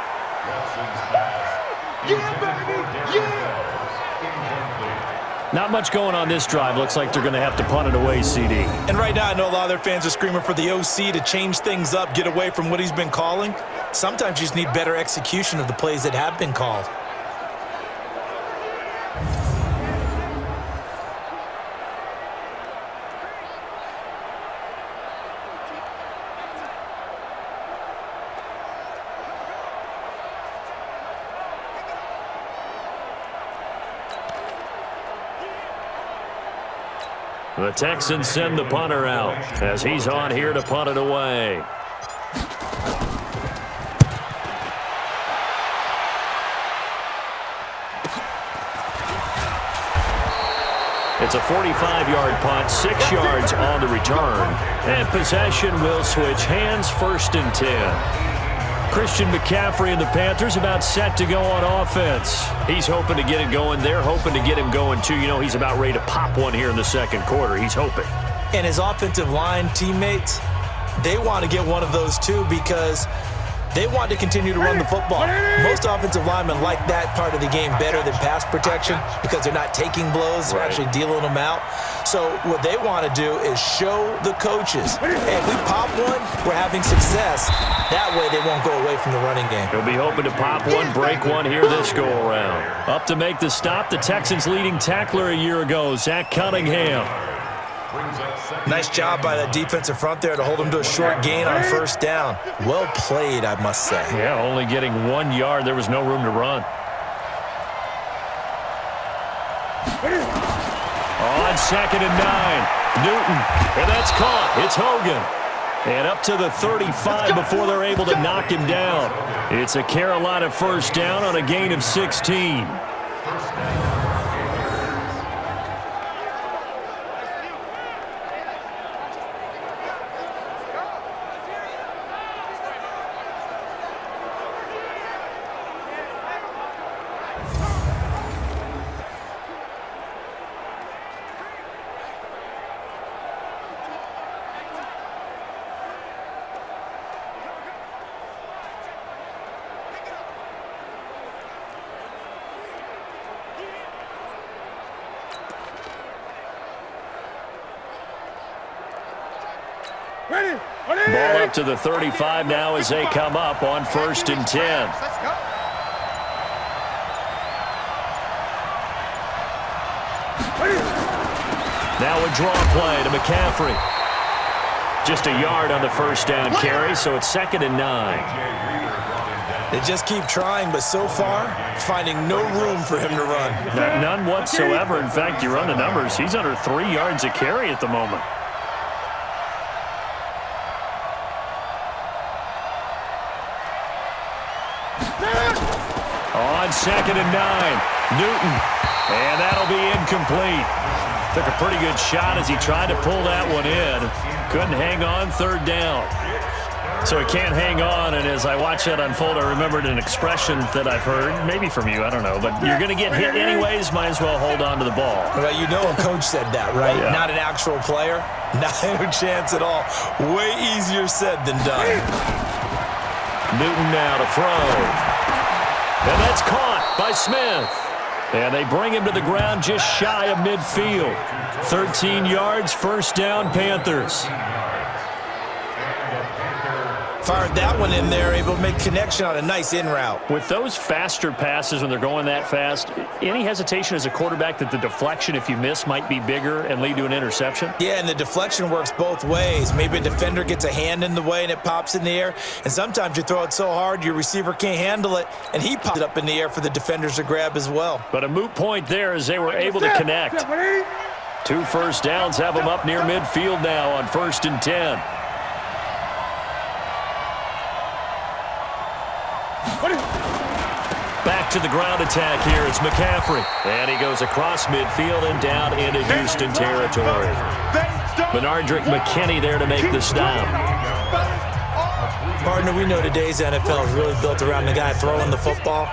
Not much going on this drive. Looks like they're going to have to punt it away, CD. And right now, I know a lot of their fans are screaming for the OC to change things up, get away from what he's been calling. Sometimes you just need better execution of the plays that have been called. The Texans send the punter out as he's on here to punt it away. It's a 45-yard punt, 6 yards on the return. And possession will switch hands, 1st and 10. Christian McCaffrey and the Panthers about set to go on offense. He's hoping to get it going. They're hoping to get him going, too. You know, he's about ready to pop one here in the second quarter. He's hoping. And his offensive line teammates, they want to get one of those, too, because They want to continue to run the football. Most offensive linemen like that part of the game better than pass protection because they're not taking blows, they're actually dealing them out. So what they want to do is show the coaches, hey, if we pop one, we're having success. That way they won't go away from the running game. He'll be hoping to pop one, break one here this go-around. Up to make the stop, the Texans' leading tackler a year ago, Zach Cunningham. Nice job by that defensive front there to hold him to a short gain on first down. Well played, I must say. Yeah, only getting 1 yard. There was no room to run. On 2nd and 9, Newton, and that's caught. It's Hogan. And up to the 35 before they're able to knock him down. It's a Carolina first down on a gain of 16. Ball up to the 35 now as they come up on 1st and 10. Now a draw play to McCaffrey. Just a yard on the first down carry, so it's 2nd and 9. They just keep trying, but so far, finding no room for him to run. None whatsoever. In fact, you run the numbers, he's under 3 yards a carry at the moment. On 2nd and 9, Newton, and that'll be incomplete. Took a pretty good shot as he tried to pull that one in. Couldn't hang on, 3rd down. So he can't hang on, and as I watch that unfold, I remembered an expression that I've heard, maybe from you, I don't know, but you're going to get hit anyways, might as well hold on to the ball. Well, you know a coach said that, right? Yeah. Not an actual player. Not a chance at all. Way easier said than done. Newton now to throw. And that's caught by Smith. And they bring him to the ground just shy of midfield. 13 yards, first down, Panthers. Fired that one in there, able to make connection on a nice in route. With those faster passes when they're going that fast, any hesitation as a quarterback that the deflection, if you miss, might be bigger and lead to an interception? Yeah, and the deflection works both ways. Maybe a defender gets a hand in the way and it pops in the air, and sometimes you throw it so hard your receiver can't handle it, and he pops it up in the air for the defenders to grab as well. But a moot point there as they were able to connect. 2 first downs have them up near midfield now on 1st and 10. Back to the ground attack here. It's McCaffrey. And he goes across midfield and down into Houston territory. Benardrick McKinney there to make the stop. Partner, we know today's NFL is really built around the guy throwing the football.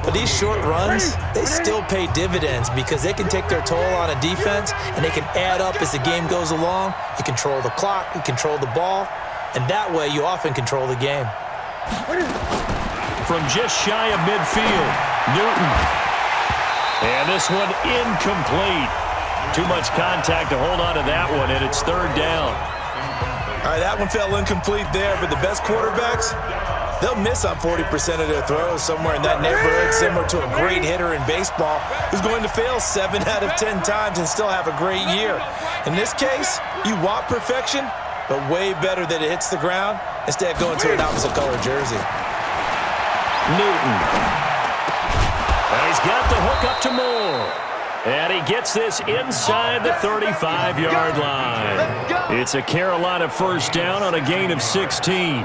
But these short runs, they still pay dividends because they can take their toll on a defense and they can add up as the game goes along. You control the clock, you control the ball, and that way you often control the game. From just shy of midfield, Newton. And this one incomplete. Too much contact to hold on to that one, and it's 3rd down. All right, that one fell incomplete there, but the best quarterbacks, they'll miss on 40% of their throws somewhere in that neighborhood, similar to a great hitter in baseball who's going to fail 7 out of 10 times and still have a great year. In this case, you want perfection, but way better that it hits the ground instead of going to an opposite color jersey. Newton. And he's got the hook up to Moore. And he gets this inside the 35-yard line. It's a Carolina first down on a gain of 16.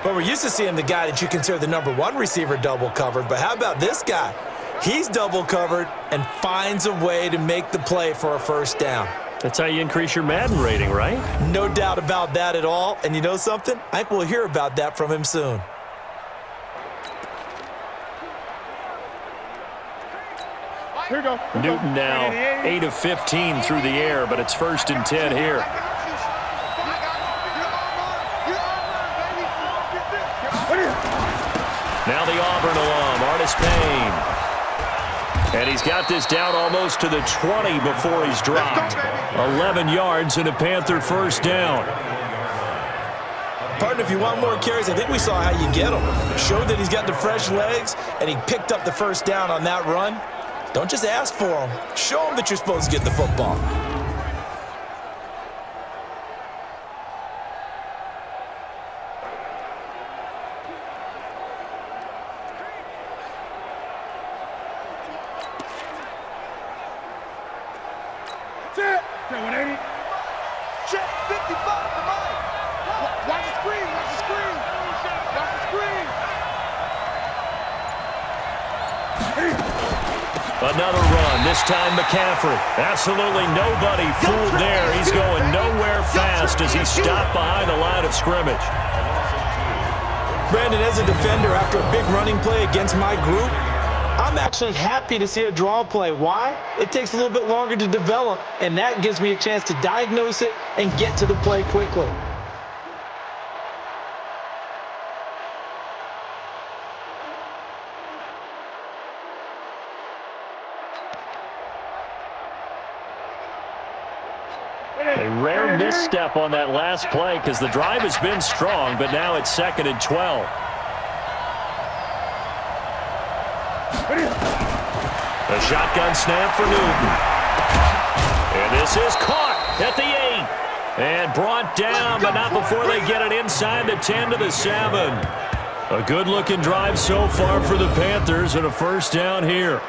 Well, we're used to seeing the guy that you consider the #1 receiver double covered, but how about this guy? He's double covered and finds a way to make the play for a first down. That's how you increase your Madden rating, right? No doubt about that at all. And you know something? I think we'll hear about that from him soon. Here we go. Newton now 8 of 15 through the air, but it's 1st and 10 here. Now the Auburn alum, Artis Payne. And he's got this down almost to the 20 before he's dropped. 11 yards and a Panther first down. Partner, if you want more carries, I think we saw how you get him. Showed that he's got the fresh legs, and he picked up the first down on that run. Don't just ask for him. Show him that you're supposed to get the football. That's it. Okay, 180. Check 55 for Mike. Watch the screen. Watch the screen. Watch the screen. Another run, this time McCaffrey. Absolutely nobody fooled there. He's going nowhere fast as he's stopped behind the line of scrimmage. Brandon, as a defender, after a big running play against my group, I'm actually happy to see a draw play. Why? It takes a little bit longer to develop, and that gives me a chance to diagnose it and get to the play quickly. A rare misstep on that last play because the drive has been strong, but now it's 2nd and 12. A shotgun snap for Newton. And this is caught at the 8. And brought down, but not before they get it inside the 10 to the 7. A good-looking drive so far for the Panthers and a first down here.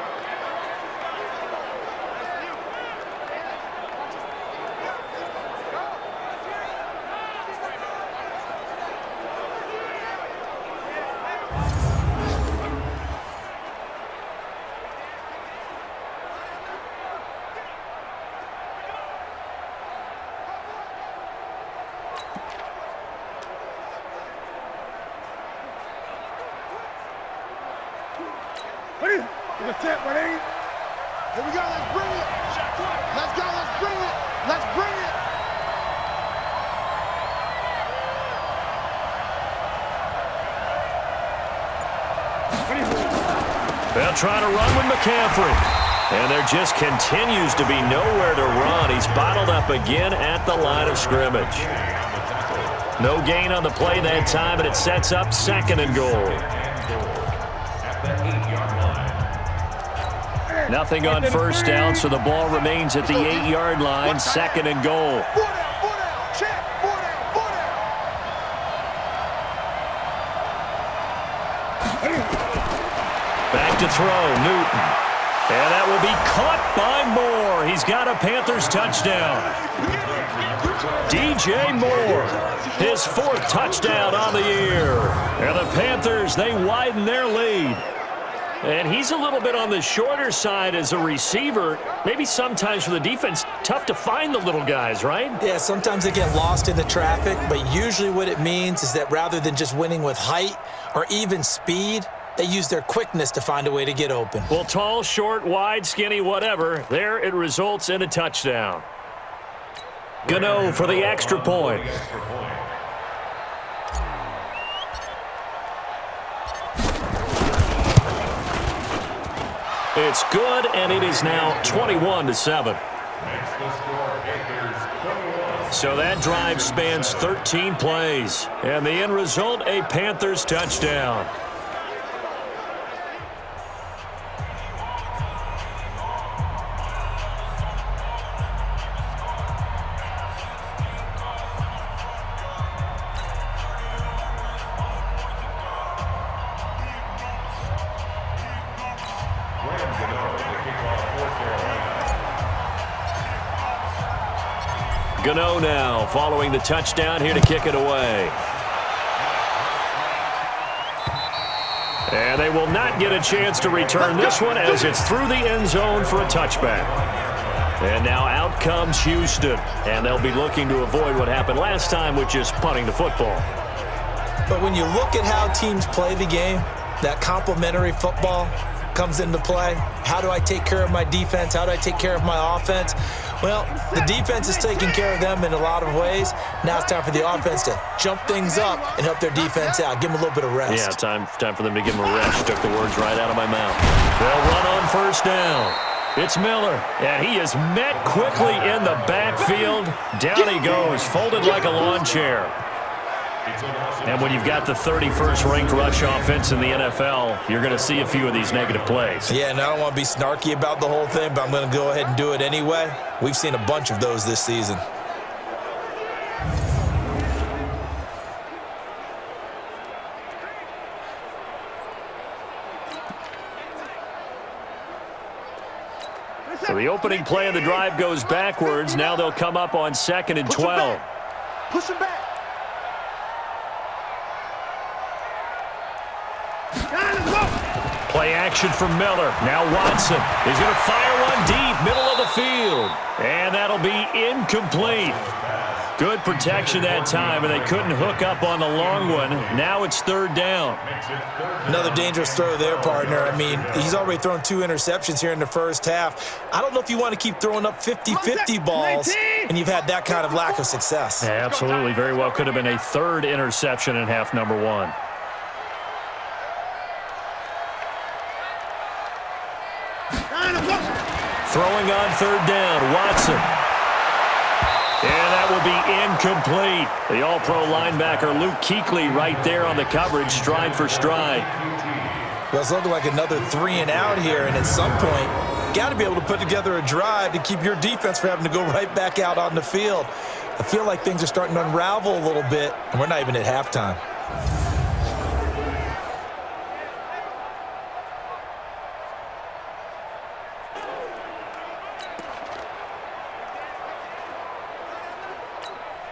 That's it, 180. Here we go, let's bring it. Let's go, let's bring it. Let's bring it. They'll try to run with McCaffrey. And there just continues to be nowhere to run. He's bottled up again at the line of scrimmage. No gain on the play that time, and it sets up 2nd and goal. Nothing on first down, so the ball remains at the 8-yard line, 2nd and goal. 4 down, check, 4 down, 4 down. Back to throw, Newton. And that will be caught by Moore. He's got a Panthers touchdown. DJ Moore, his 4th touchdown on the year. And the Panthers, they widen their lead. And he's a little bit on the shorter side as a receiver. Maybe sometimes for the defense, tough to find the little guys, right? Yeah, sometimes they get lost in the traffic, but usually what it means is that rather than just winning with height or even speed, they use their quickness to find a way to get open. Well, tall, short, wide, skinny, whatever, there it results in a touchdown. Gano for the extra point. It's good, and it is now 21-7. So that drive spans 13 plays, and the end result, a Panthers touchdown. Gano now following the touchdown here to kick it away. And they will not get a chance to return this one as it's through the end zone for a touchback. And now out comes Houston. And they'll be looking to avoid what happened last time, which is punting the football. But when you look at how teams play the game, that complementary football, comes into play. How do I take care of my defense? How do I take care of my offense? Well, the defense is taking care of them in a lot of ways. Now it's time for the offense to jump things up and help their defense out. Give them a little bit of rest. Yeah, time for them to give them a rest. Took the words right out of my mouth. They'll run on first down. It's Miller, and he is met quickly in the backfield. Down he goes, folded like a lawn chair. And when you've got the 31st ranked rush offense in the NFL, you're going to see a few of these negative plays. Yeah, and I don't want to be snarky about the whole thing, but I'm going to go ahead and do it anyway. We've seen a bunch of those this season. So the opening play of the drive goes backwards. Now they'll come up on 2nd and 12. Push him back. Play action for Miller. Now Watson is going to fire one deep, middle of the field. And that'll be incomplete. Good protection that time, and they couldn't hook up on the long one. Now it's 3rd down. Another dangerous throw there, partner. I mean, he's already thrown 2 interceptions here in the first half. I don't know if you want to keep throwing up 50-50 balls and you've had that kind of lack of success. Yeah, absolutely. Very well could have been a 3rd interception in half number 1. Throwing on 3rd down, Watson. And that will be incomplete. The all-pro linebacker Luke Kuechly right there on the coverage, stride for stride. Well, it's looking like another 3 and out here, and at some point, got to be able to put together a drive to keep your defense from having to go right back out on the field. I feel like things are starting to unravel a little bit, and we're not even at halftime.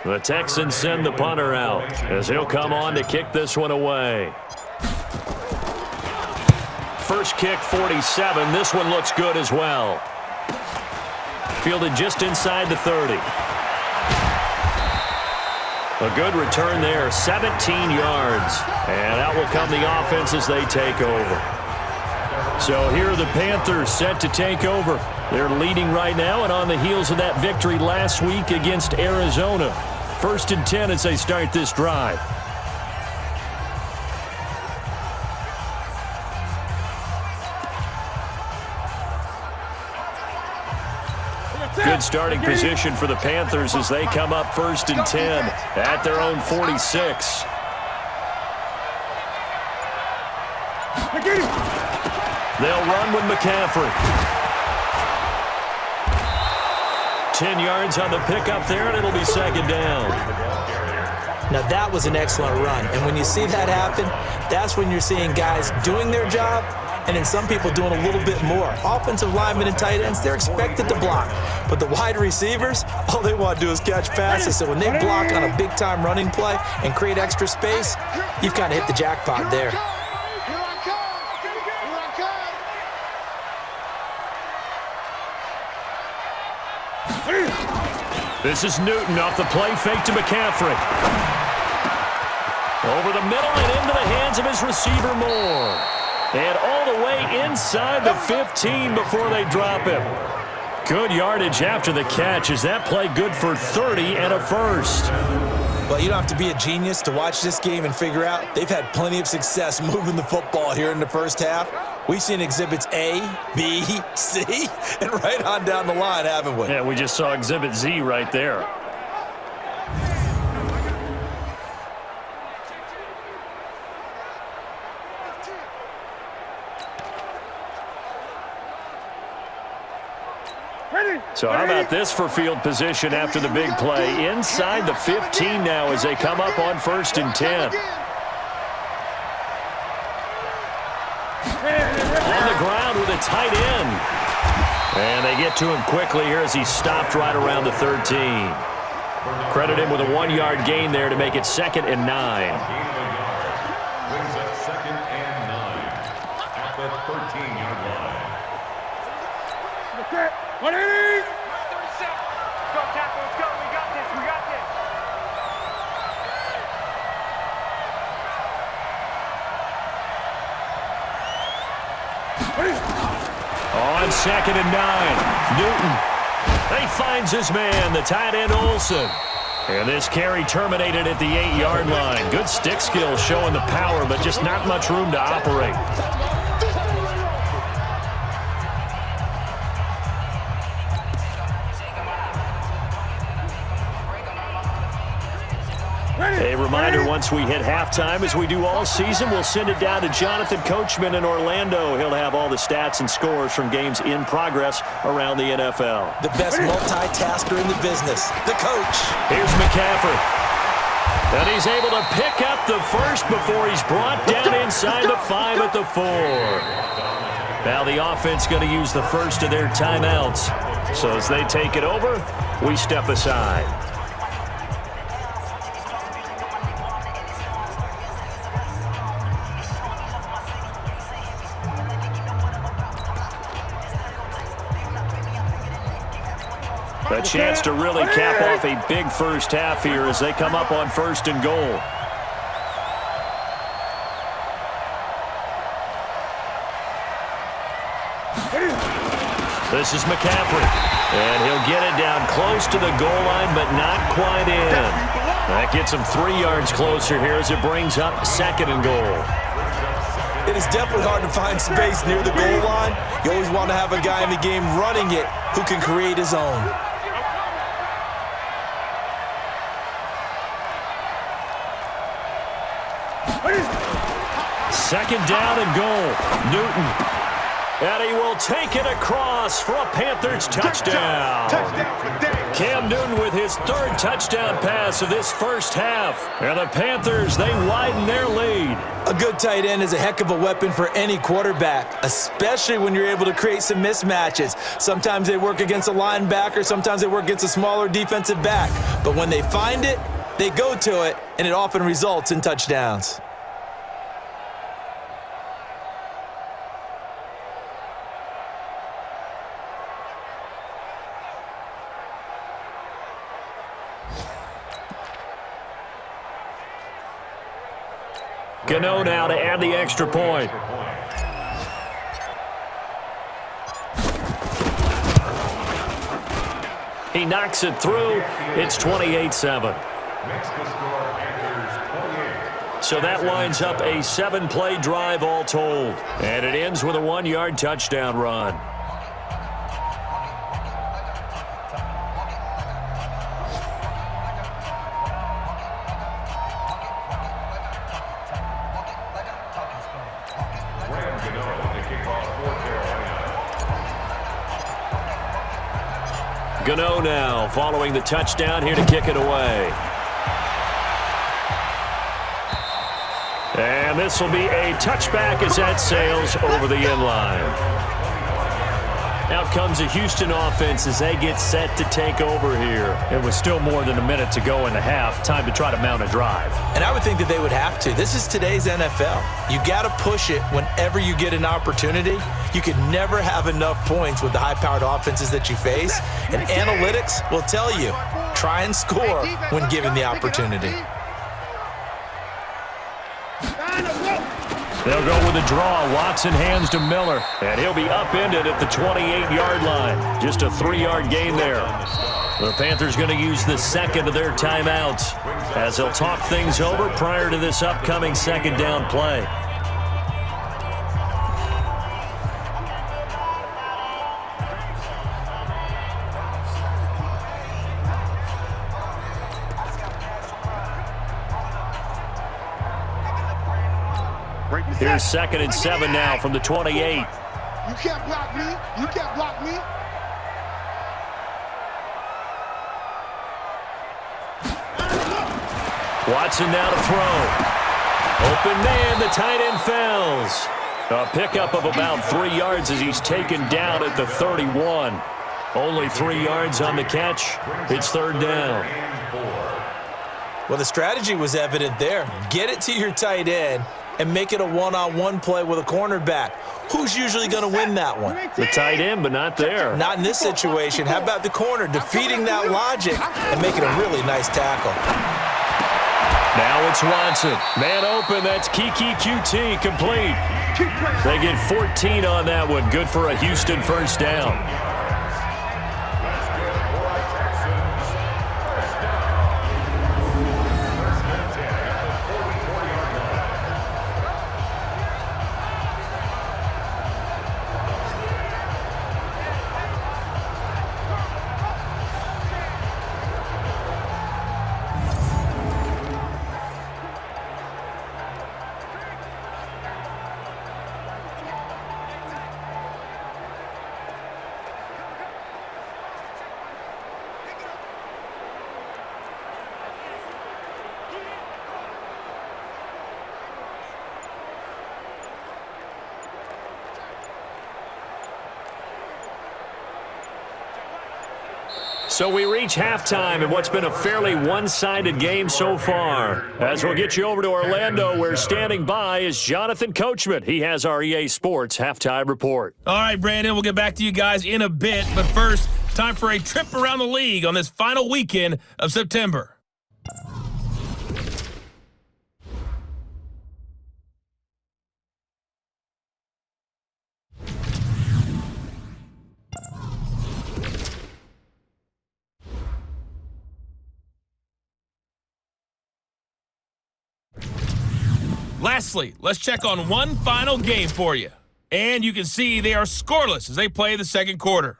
The Texans send the punter out as he'll come on to kick this one away. First kick, 47. This one looks good as well. Fielded just inside the 30. A good return there, 17 yards. And out will come the offense as they take over. So here are the Panthers set to take over. They're leading right now and on the heels of that victory last week against Arizona. 1st and 10 as they start this drive. Good starting position for the Panthers as they come up 1st and 10 at their own 46. They'll run with McCaffrey. 10 yards on the pickup there, and it'll be 2nd down. Now, that was an excellent run. And when you see that happen, that's when you're seeing guys doing their job and then some people doing a little bit more. Offensive linemen and tight ends, they're expected to block. But the wide receivers, all they want to do is catch passes. So when they block on a big-time running play and create extra space, you've kind of hit the jackpot there. This is Newton off the play fake to McCaffrey. Over the middle and into the hands of his receiver Moore. And all the way inside the 15 before they drop him. Good yardage after the catch. Is that play good for 30 and a first? Well, you don't have to be a genius to watch this game and figure out they've had plenty of success moving the football here in the first half. We've seen exhibits A, B, C, and right on down the line, haven't we? Yeah, we just saw exhibit Z right there. So how about this for field position after the big play? Inside the 15 now as they come up on 1st and 10. On the ground with a tight end. And they get to him quickly here as he's stopped right around the 13. Credit him with a 1-yard gain there to make it 2nd and 9. Brings up 2nd and 9 at the 13-yard line. 180! Go, tackle, let's go. We got this. We got this. On 2nd and 9, Newton. He finds his man, the tight end Olsen. And this carry terminated at the 8-yard line. Good stick skill showing the power, but just not much room to operate. A reminder, once we hit halftime, as we do all season, we'll send it down to Jonathan Coachman in Orlando. He'll have all the stats and scores from games in progress around the NFL. The best multitasker in the business, the coach. Here's McCaffrey. And he's able to pick up the first before he's brought down inside the 5 at the 4. Now the offense going to use the first of their timeouts. So as they take it over, we step aside. A chance to really cap off a big first half here as they come up on 1st and goal. This is McCaffrey. And he'll get it down close to the goal line, but not quite in. That gets him 3 yards closer here as it brings up 2nd and goal. It is definitely hard to find space near the goal line. You always want to have a guy in the game running it who can create his own. Second down and goal. Newton. And he will take it across for a Panthers touchdown. Cam Newton with his 3rd touchdown pass of this first half. And the Panthers, they widen their lead. A good tight end is a heck of a weapon for any quarterback, especially when you're able to create some mismatches. Sometimes they work against a linebacker, sometimes they work against a smaller defensive back. But when they find it, they go to it, and it often results in touchdowns. Gano now to add the extra point. He knocks it through. It's 28-7. So that lines up a 7-play drive all told. And it ends with a 1-yard touchdown run. Gano now following the touchdown here to kick it away. And this will be a touchback as that sails over the end line. Out comes a Houston offense as they get set to take over here. It was still more than a minute to go in the half. Time to try to mount a drive. And I would think that they would have to. This is today's NFL. You got to push it whenever you get an opportunity. You can never have enough points with the high-powered offenses that you face. And analytics will tell you, try and score when given the opportunity. They'll go with a draw. Watson hands to Miller. And he'll be upended at the 28-yard line. Just a 3-yard gain there. The Panthers going to use the second of their timeouts as they'll talk things over prior to this upcoming second down play. Here's 2nd and 7 now from the 28. You can't block me. You can't block me. Watson now to throw. Open man, the tight end fells. A pickup of about 3 yards as he's taken down at the 31. Only 3 yards on the catch. It's 3rd down. Well, the strategy was evident there. Get it to your tight end and make it a one-on-one play with a cornerback. Who's usually going to win that one? The tight end, but not there. Not in this situation. How about the corner defeating that logic and making a really nice tackle? Now it's Watson. Man open, that's Kiki QT complete. They get 14 on that one. Good for a Houston first down. That's good for our Texans. First down. First and 10 at the 44-yard line. So we reach halftime in what's been a fairly one-sided game so far. As we'll get you over to Orlando, where standing by is Jonathan Coachman. He has our EA Sports halftime report. All right, Brandon, we'll get back to you guys in a bit. But first, time for a trip around the league on this final weekend of September. Lastly, let's check on one final game for you. And you can see they are scoreless as they play the second quarter.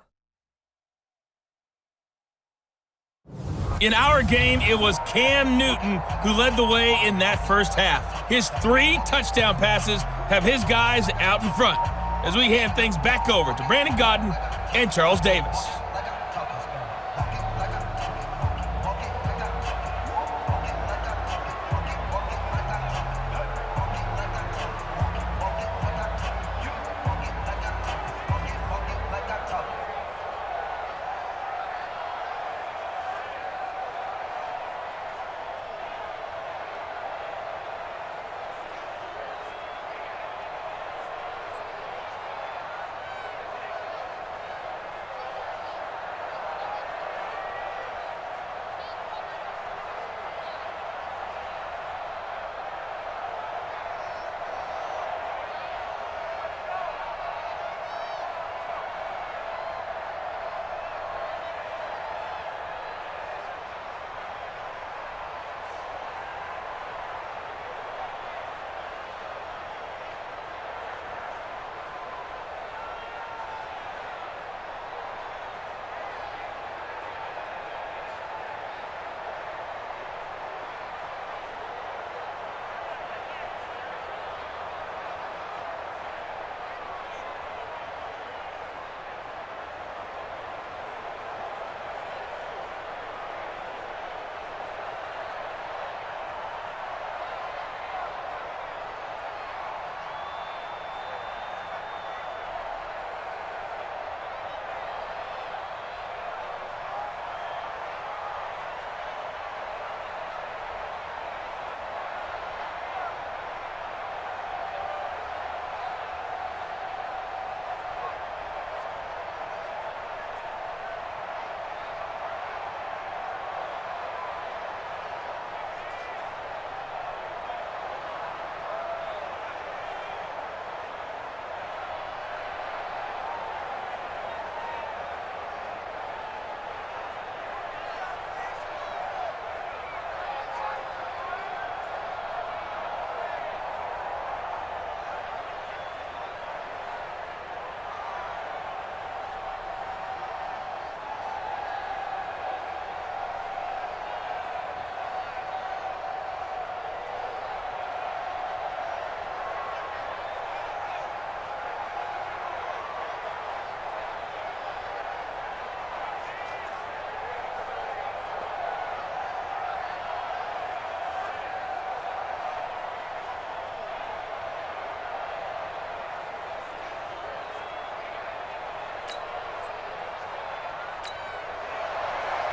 In our game, it was Cam Newton who led the way in that first half. His 3 touchdown passes have his guys out in front as we hand things back over to Brandon Godden and Charles Davis.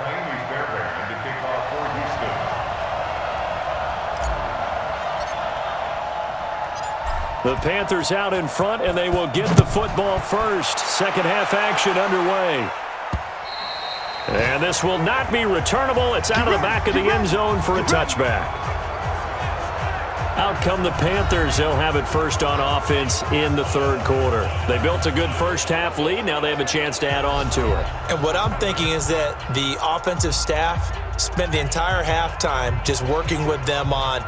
Miami's Bearberry to kick off for Houston. The Panthers out in front, and they will get the football first. Second half action underway. And this will not be returnable. It's out of the back of the end zone for a touchback. Out come the Panthers. They'll have it first on offense in the third quarter. They built a good first-half lead. Now they have a chance to add on to it. And what I'm thinking is that the offensive staff spent the entire halftime just working with them on,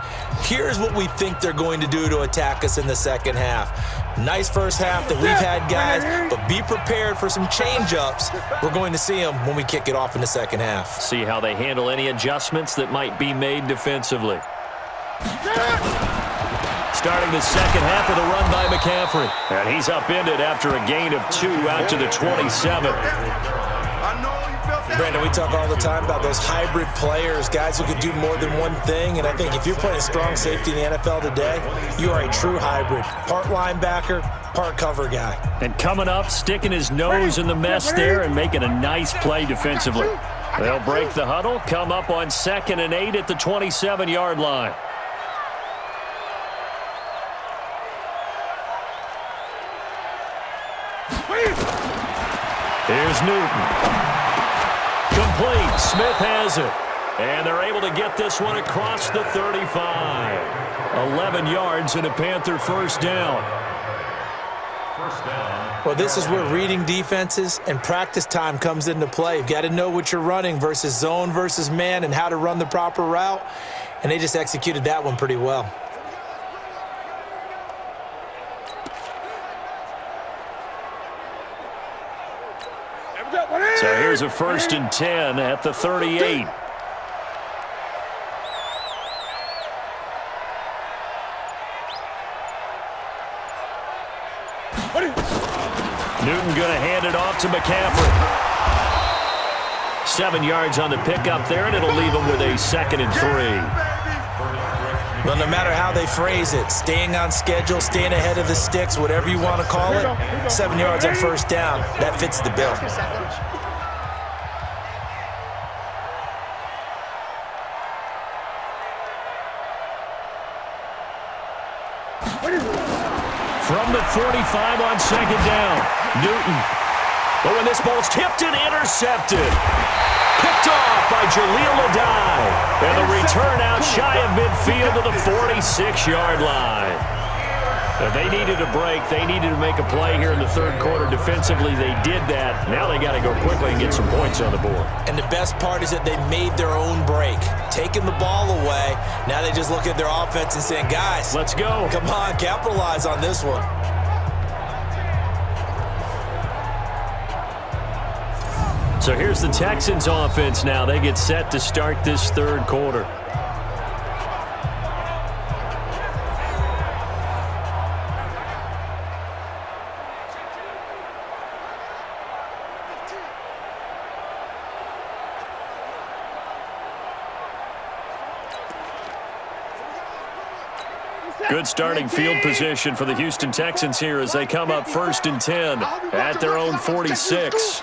here's what we think they're going to do to attack us in the second half. Nice first half that we've had, guys, but be prepared for some change-ups. We're going to see them when we kick it off in the second half. See how they handle any adjustments that might be made defensively. Starting the second half with a run by McCaffrey. And he's upended after a gain of 2 out to the 27. Brandon, we talk all the time about those hybrid players, guys who can do more than one thing. And I think if you're playing strong safety in the NFL today, you are a true hybrid. Part linebacker, part cover guy. And coming up, sticking his nose in the mess there and making a nice play defensively. They'll break the huddle, come up on 2nd and 8 at the 27-yard line. Here's Newton. Complete. Smith has it. And they're able to get this one across the 35. 11 yards and a Panther first down. Well, this is where reading defenses and practice time comes into play. You've got to know what you're running versus zone versus man and how to run the proper route. And they just executed that one pretty well. So here's a 1st and 10 at the 38. Newton going to hand it off to McCaffrey. 7 yards on the pickup there, and it'll leave him with a 2nd and 3. Well, no matter how they phrase it, staying on schedule, staying ahead of the sticks, whatever you want to call it, 7 yards on first down, that fits the bill. From the 45 on 2nd down, Newton. But when this ball's tipped and intercepted. Picked off by Jaleel Adai. And the return out shy of midfield to the 46-yard line. They needed a break. They needed to make a play here in the third quarter. Defensively, they did that. Now they got to go quickly and get some points on the board. And the best part is that they made their own break. Taking the ball away, now they just look at their offense and saying, guys, let's go. Come on, capitalize on this one. So here's the Texans offense now. They get set to start this third quarter. Good starting field position for the Houston Texans here as they come up 1st and 10 at their own 46.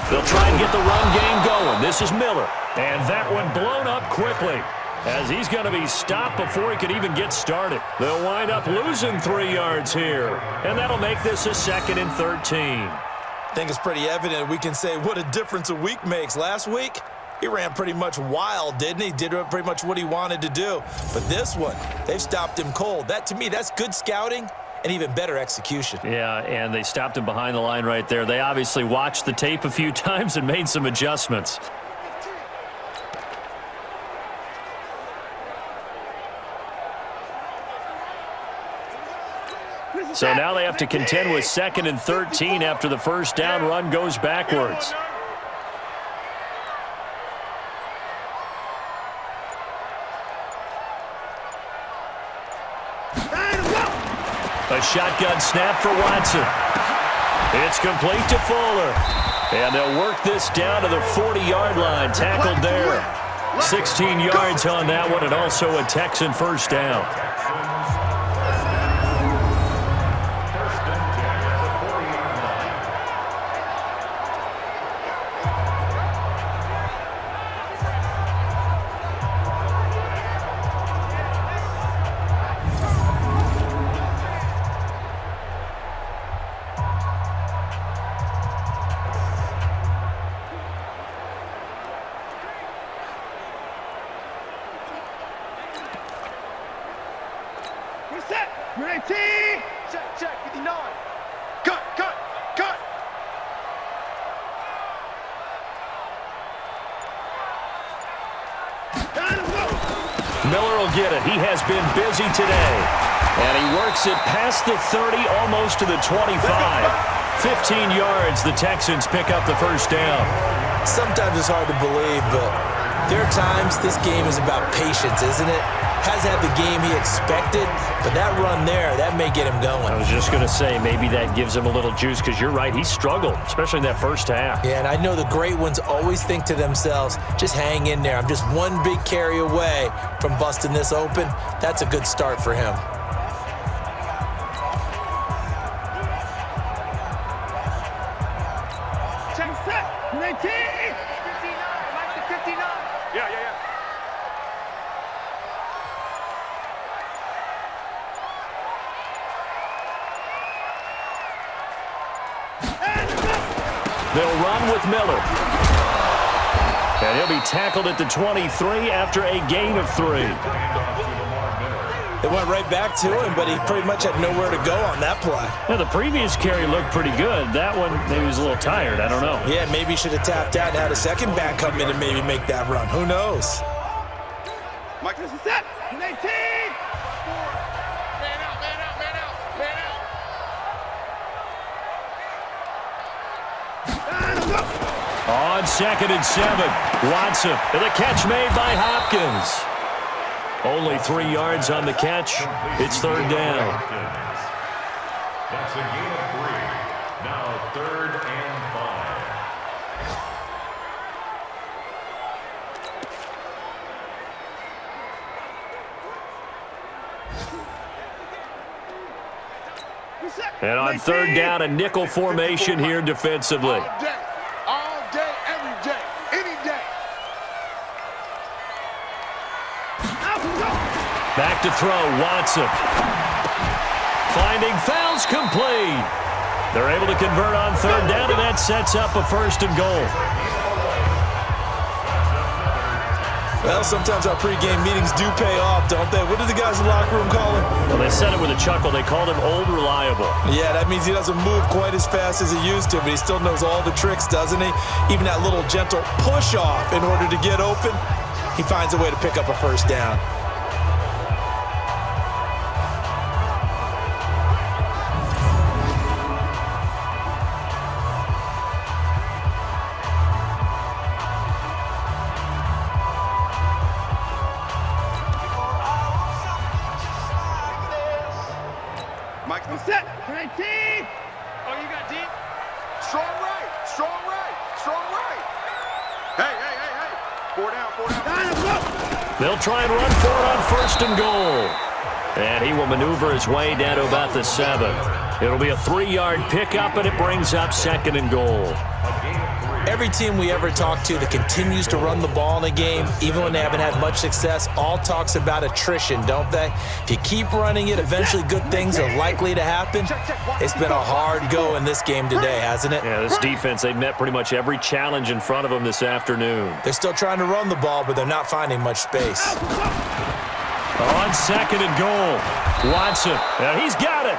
They'll try and get the run game going. This is Miller. And that one blown up quickly as he's going to be stopped before he could even get started. They'll wind up losing 3 yards here. And that'll make this a 2nd and 13. I think it's pretty evident we can say what a difference a week makes. Last week, he ran pretty much wild, didn't he? Did pretty much what he wanted to do. But this one, they've stopped him cold. That, to me, that's good scouting and even better execution. Yeah, and they stopped him behind the line right there. They obviously watched the tape a few times and made some adjustments. So now they have to contend with 2nd and 13 after the first down run goes backwards. A shotgun snap for Watson. It's complete to Fuller. And they'll work this down to the 40-yard line. Tackled there. 16 yards on that one, and also a Texan first down. Miller will get it. He has been busy today. And he works it past the 30, almost to the 25. 15 yards, the Texans pick up the first down. Sometimes it's hard to believe, but there are times this game is about patience, isn't it? Hasn't had the game he expected, but that run there, that may get him going. I was just going to say, maybe that gives him a little juice, because you're right, he struggled, especially in that first half. Yeah, and I know the great ones always think to themselves, just hang in there. I'm just one big carry away from busting this open. That's a good start for him. Check set. 19. 59. Mike to 59. Yeah. They'll run with Miller. And he'll be tackled at the 23 after a gain of 3. They went right back to him, but he pretty much had nowhere to go on that play. Now, the previous carry looked pretty good. That one, maybe he was a little tired. I don't know. Yeah, maybe he should have tapped out and had a second back come in and maybe make that run. Who knows? Mike, this is set. 19. Man out. On 2nd and 7, Watson. And the catch made by Hopkins. Only 3 yards on the catch. It's 3rd down. That's a gain of 3. Now 3rd and 5. And on 3rd down, a nickel formation here defensively. All day, every day, any day. Back to throw, Watson. Finding fouls complete. They're able to convert on 3rd down, and that sets up a 1st and goal. Well, sometimes our pregame meetings do pay off, don't they? What do the guys in the locker room call him? Well, they said it with a chuckle. They called him Old Reliable. Yeah, that means he doesn't move quite as fast as he used to, but he still knows all the tricks, doesn't he? Even that little gentle push-off in order to get open, he finds a way to pick up a 1st down. Mike, set. 19. Oh, you got deep? Strong right. Hey. 4 down. They'll try and run for it on 1st and goal. And he will maneuver his way down to about the 7. It'll be a 3-yard pickup, and it brings up 2nd and goal. Every team we ever talk to that continues to run the ball in a game, even when they haven't had much success, all talks about attrition, don't they? If you keep running it, eventually good things are likely to happen. It's been a hard go in this game today, hasn't it? Yeah, this defense, they've met pretty much every challenge in front of them this afternoon. They're still trying to run the ball, but they're not finding much space. On 2nd and goal, Watson. Now he's got it.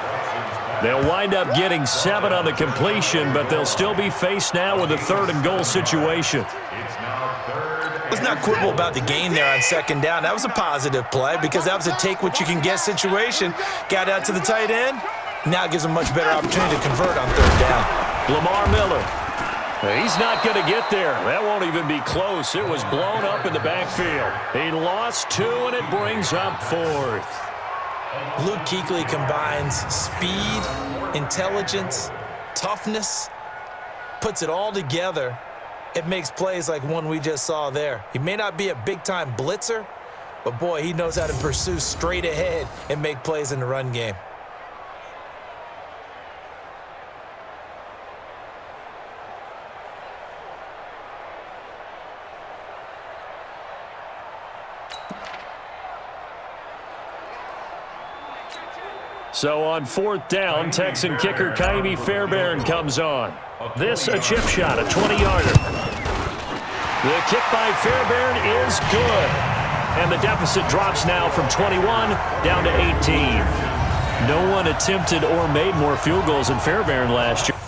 They'll wind up getting 7 on the completion, but they'll still be faced now with a 3rd and goal situation. Let's not quibble about the gain there on 2nd down. That was a positive play because that was a take-what-you-can-get situation. Got out to the tight end. Now it gives them a much better opportunity to convert on 3rd down. Lamar Miller. He's not going to get there. That won't even be close. It was blown up in the backfield. He lost 2, and it brings up 4th. Luke Kuechly combines speed, intelligence, toughness, puts it all together. It makes plays like one we just saw there. He may not be a big-time blitzer, but boy, he knows how to pursue straight ahead and make plays in the run game. So on 4th down, Texan kicker Kaimi Fairbairn comes on. This a chip shot, a 20-yarder. The kick by Fairbairn is good. And the deficit drops now from 21 down to 18. No one attempted or made more field goals than Fairbairn last year.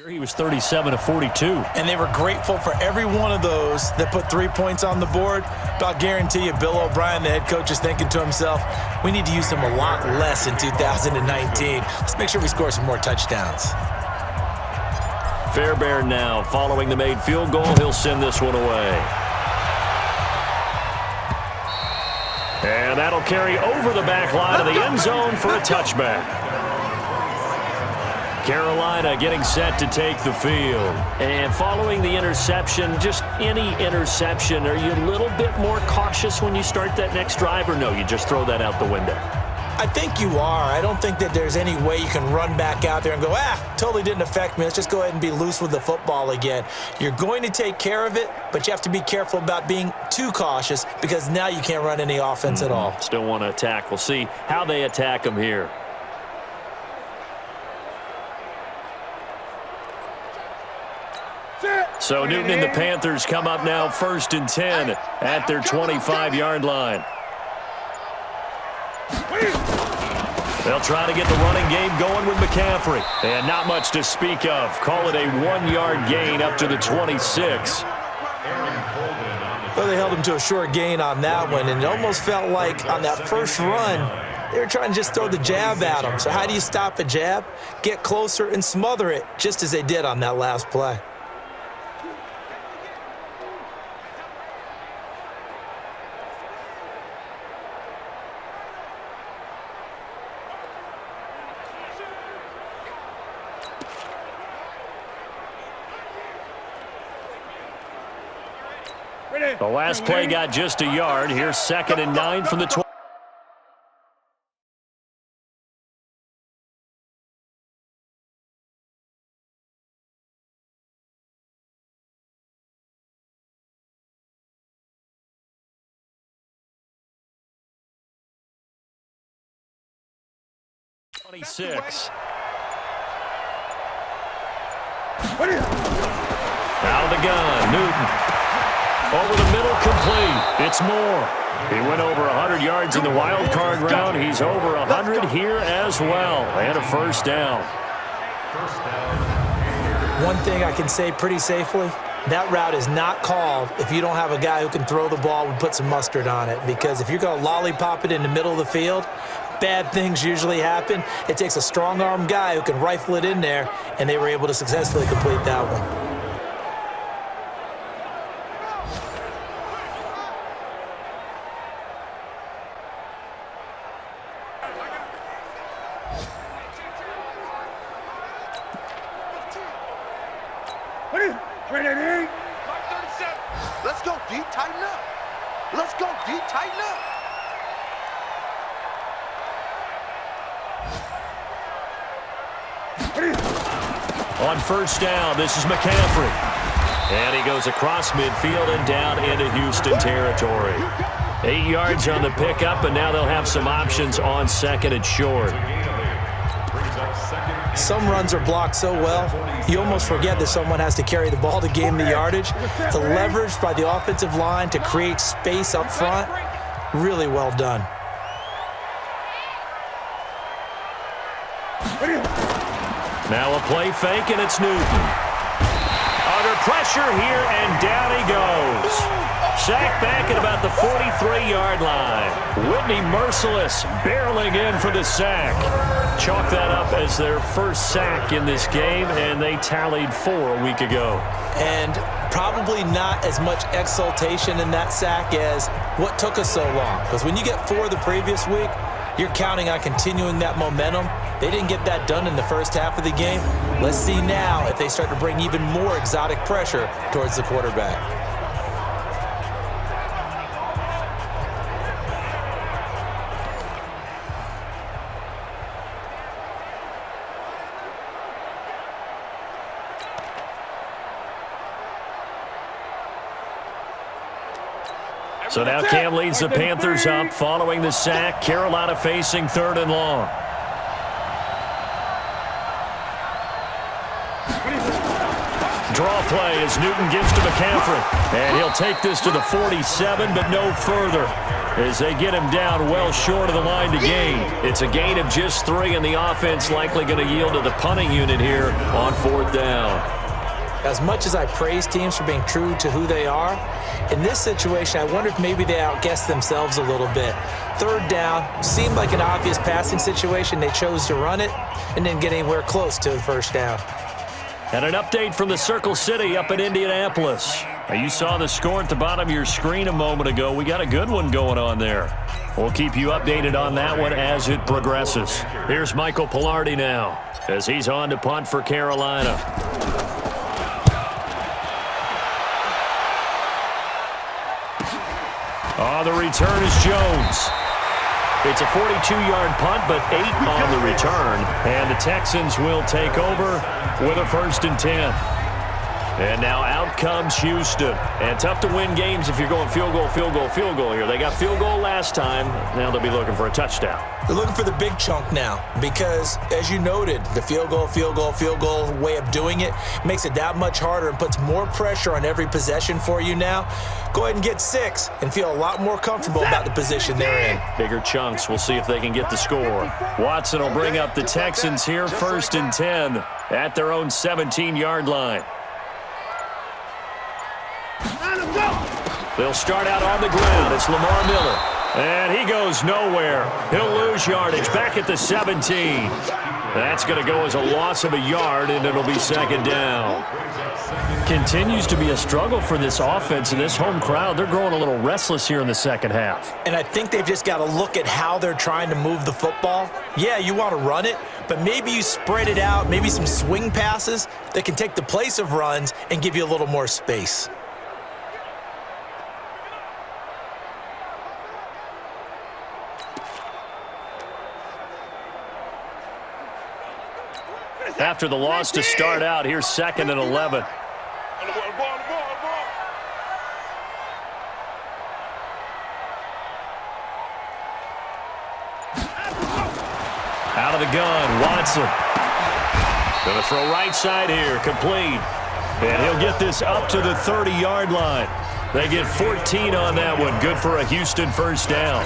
He was 37 of 42. And they were grateful for every one of those that put 3 points on the board. But I'll guarantee you, Bill O'Brien, the head coach, is thinking to himself, we need to use him a lot less in 2019. Let's make sure we score some more touchdowns. Fairbairn now following the made field goal. He'll send this one away. And that'll carry over the back line of the end zone for a touchback. Carolina getting set to take the field. And following the interception, just any interception, are you a little bit more cautious when you start that next drive, or no, you just throw that out the window? I think you are. I don't think that there's any way you can run back out there and go, totally didn't affect me. Let's just go ahead and be loose with the football again. You're going to take care of it, but you have to be careful about being too cautious because now you can't run any offense at all. Still want to attack. We'll see how they attack them here. So Newton and the Panthers come up now 1st and 10 at their 25-yard line. They'll try to get the running game going with McCaffrey. And not much to speak of. Call it a 1-yard gain up to the 26. Well, they held him to a short gain on that one, and it almost felt like on that first run, they were trying to just throw the jab at him. So how do you stop a jab? Get closer and smother it, just as they did on that last play. The last play got just a yard. Here's 2nd and 9 from the 20. Out of the gun, Newton. Over the middle, complete. It's Moore. He went over 100 yards in the wild card round. He's over 100 here as well. And a first down. One thing I can say pretty safely, that route is not called if you don't have a guy who can throw the ball and put some mustard on it. Because if you're going to lollipop it in the middle of the field, bad things usually happen. It takes a strong-arm guy who can rifle it in there, and they were able to successfully complete that one. Let's go, D. Tighten up. Let's go, D. Tighten up. On first down, this is McCaffrey. And he goes across midfield and down into Houston territory. 8 yards on the pickup, and now they'll have some options on 2nd and short. Some runs are blocked so well, you almost forget that someone has to carry the ball to gain the yardage. The leverage by the offensive line to create space up front, really well done. Now a play fake, and it's Newton. Under pressure here, and down he goes. Sacked back at about the 43-yard line. Whitney Merciless barreling in for the sack. Chalk that up as their first sack in this game, and they tallied 4 a week ago. And probably not as much exultation in that sack as what took us so long. Because when you get 4 the previous week, you're counting on continuing that momentum. They didn't get that done in the first half of the game. Let's see now if they start to bring even more exotic pressure towards the quarterback. So now Cam leads the Panthers up following the sack. Carolina facing 3rd and long. draw play as Newton gives to McCaffrey. And he'll take this to the 47, but no further as they get him down well short of the line to gain. It's a gain of just 3, and the offense likely going to yield to the punting unit here on 4th down. As much as I praise teams for being true to who they are, in this situation, I wonder if maybe they outguessed themselves a little bit. 3rd down seemed like an obvious passing situation. They chose to run it and didn't get anywhere close to the 1st down. And an update from the Circle City up in Indianapolis. Now, you saw the score at the bottom of your screen a moment ago. We got a good one going on there. We'll keep you updated on that one as it progresses. Here's Michael Pilardi now as he's on to punt for Carolina. The return is Jones. It's a 42-yard punt, but 8 on the return. And the Texans will take over with a 1st and 10. And now out comes Houston. And tough to win games if you're going field goal, field goal, field goal here. They got field goal last time. Now they'll be looking for a touchdown. They're looking for the big chunk now because, as you noted, the field goal way of doing it makes it that much harder and puts more pressure on every possession for you now. Go ahead and get 6 and feel a lot more comfortable about the position they're in. Bigger chunks. We'll see if they can get the score. Watson will bring up the Texans here, 1st and 10 at their own 17-yard line. They'll start out on the ground. It's Lamar Miller. And he goes nowhere. He'll lose yardage back at the 17. That's going to go as a loss of a yard, and it'll be 2nd down. Continues to be a struggle for this offense and this home crowd. They're growing a little restless here in the 2nd half. And I think they've just got to look at how they're trying to move the football. Yeah, you want to run it, but maybe you spread it out, maybe some swing passes that can take the place of runs and give you a little more space. After the loss to start out, here's 2nd and 11. Out of the gun, Watson. Going to throw right side here, complete. And he'll get this up to the 30-yard line. They get 14 on that one. Good for a Houston 1st down.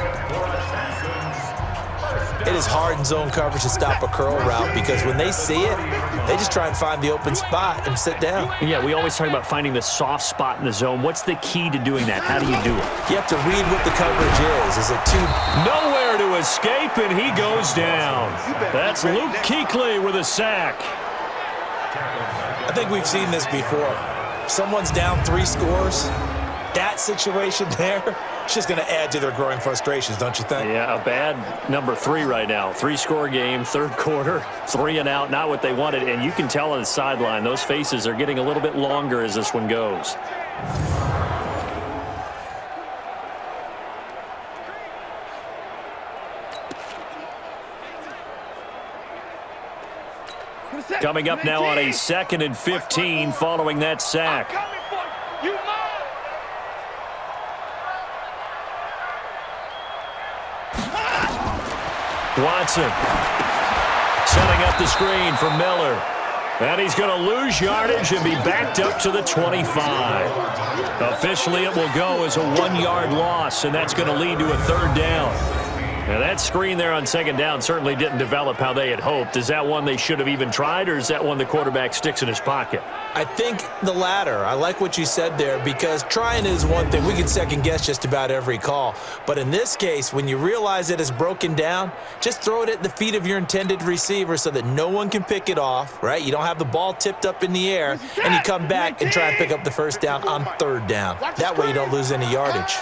It is hard in zone coverage to stop a curl route because when they see it, they just try and find the open spot and sit down. Yeah, we always talk about finding the soft spot in the zone. What's the key to doing that? How do you do it? You have to read what the coverage is. Is it too... Nowhere to escape, and he goes down. That's Luke Kuechly with a sack. I think we've seen this before. Someone's down 3 scores. That situation there, it's just going to add to their growing frustrations, don't you think? Yeah, a bad number 3 right now. 3-score game, 3rd quarter, 3 and out, not what they wanted. And you can tell on the sideline, those faces are getting a little bit longer as this one goes. Coming up now on a 2nd and 15 following that sack. Watson setting up the screen for Miller. And he's going to lose yardage and be backed up to the 25. Officially, it will go as a 1-yard loss, and that's going to lead to a 3rd down. Now, that screen there on 2nd down certainly didn't develop how they had hoped. Is that one they should have even tried, or is that one the quarterback sticks in his pocket? I think the latter. I like what you said there because trying is one thing. We can second-guess just about every call. But in this case, when you realize it is broken down, just throw it at the feet of your intended receiver so that no one can pick it off, right? You don't have the ball tipped up in the air, and you come back and try and pick up the 1st down on 3rd down. That way you don't lose any yardage.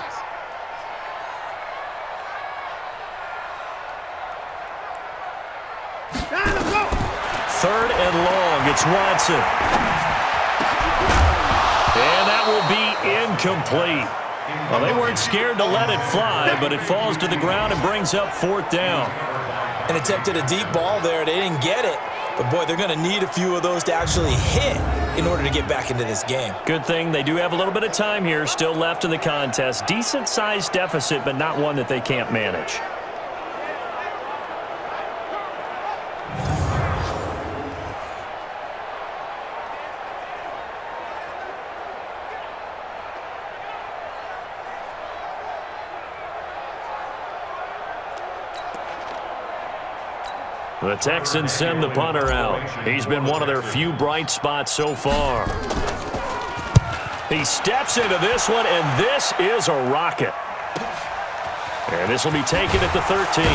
Third and long, it's Watson. And that will be incomplete. Well, they weren't scared to let it fly, but it falls to the ground and brings up 4th down. And attempted a deep ball there. They didn't get it. But, boy, they're going to need a few of those to actually hit in order to get back into this game. Good thing they do have a little bit of time here still left in the contest. Decent-sized deficit, but not one that they can't manage. The Texans send the punter out. He's been one of their few bright spots so far. He steps into this one, and this is a rocket. And this will be taken at the 13.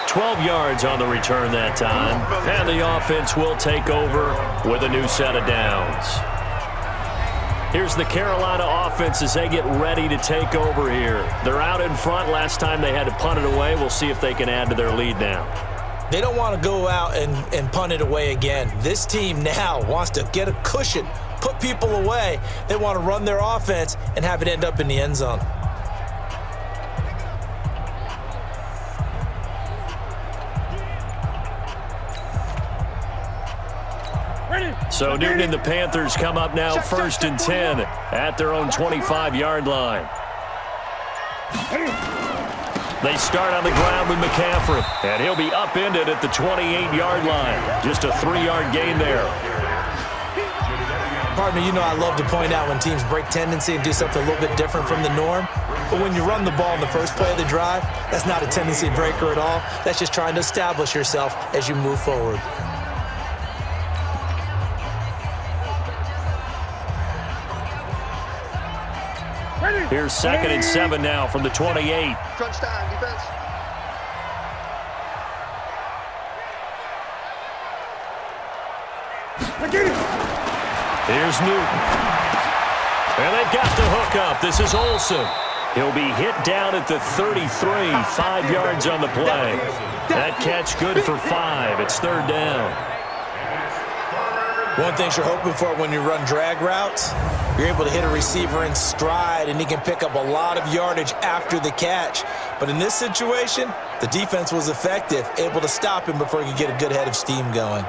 12 yards on the return that time. And the offense will take over with a new set of downs. Here's the Carolina offense as they get ready to take over here. They're out in front. Last time they had to punt it away. We'll see if they can add to their lead now. They don't want to go out and punt it away again. This team now wants to get a cushion, put people away. They want to run their offense and have it end up in the end zone. So Newton and the Panthers come up now 1st and 10 at their own 25-yard line. They start on the ground with McCaffrey, and he'll be upended at the 28-yard line. Just a 3-yard gain there. Partner, you know I love to point out when teams break tendency and do something a little bit different from the norm. But when you run the ball in the first play of the drive, that's not a tendency breaker at all. That's just trying to establish yourself as you move forward. Here's 2nd and 7 now from the 28. Crunch time, defense. Here's Newton. And they've got the hook up. This is Olsen. He'll be hit down at the 33, 5 yards on the play. That catch good for 5. It's 3rd down. One thing you're hoping for when you run drag routes, you're able to hit a receiver in stride, and he can pick up a lot of yardage after the catch. But in this situation, the defense was effective, able to stop him before he could get a good head of steam going.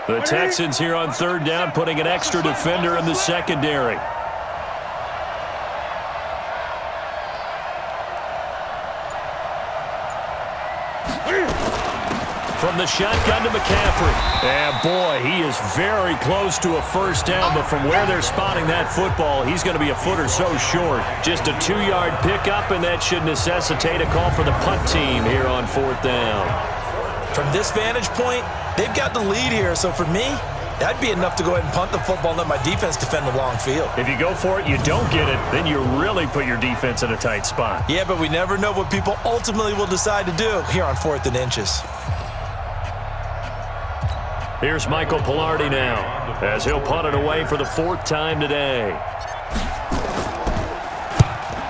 The Texans here on 3rd down, putting an extra defender in the secondary. From the shotgun to McCaffrey. And boy, he is very close to a 1st down, but from where they're spotting that football, he's going to be a foot or so short. Just a 2-yard pickup, and that should necessitate a call for the punt team here on 4th down. From this vantage point, they've got the lead here, so for me, that'd be enough to go ahead and punt the football and let my defense defend the long field. If you go for it, you don't get it, then you really put your defense in a tight spot. Yeah, but we never know what people ultimately will decide to do here on 4th and inches. Here's Michael Pilardi now, as he'll punt it away for the 4th time today.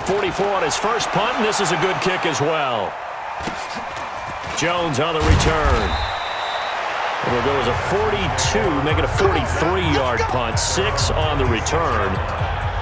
44 on his first punt, and this is a good kick as well. Jones on the return. It'll go as a 42, make it a 43-yard punt. 6 on the return.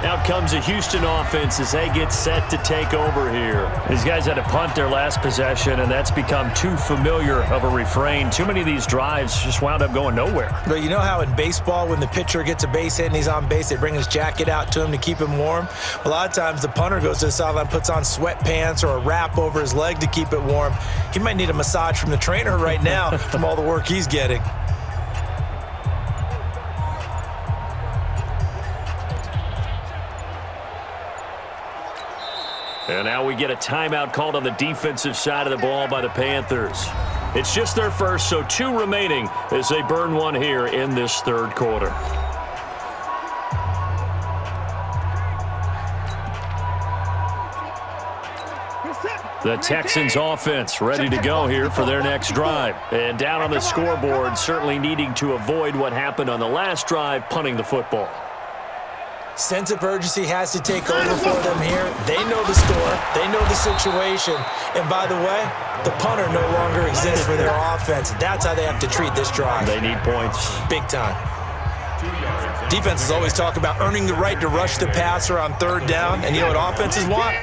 Out comes the Houston offense as they get set to take over here. These guys had to punt their last possession, and that's become too familiar of a refrain. Too many of these drives just wound up going nowhere. But you know how in baseball, when the pitcher gets a base hit and he's on base, they bring his jacket out to him to keep him warm? A lot of times the punter goes to the sideline, puts on sweatpants or a wrap over his leg to keep it warm. He might need a massage from the trainer right now from all the work he's getting. And now we get a timeout called on the defensive side of the ball by the Panthers. It's just their first, so 2 remaining as they burn one here in this 3rd quarter. The Texans offense ready to go here for their next drive. And down on the scoreboard, certainly needing to avoid what happened on the last drive, punting the football. Sense of urgency has to take over for them here. They know the score. They know the situation. And by the way, the punter no longer exists for their offense. That's how they have to treat this drive. They need points. Big time. Defenses always talk about earning the right to rush the passer on 3rd down. And you know what offenses want?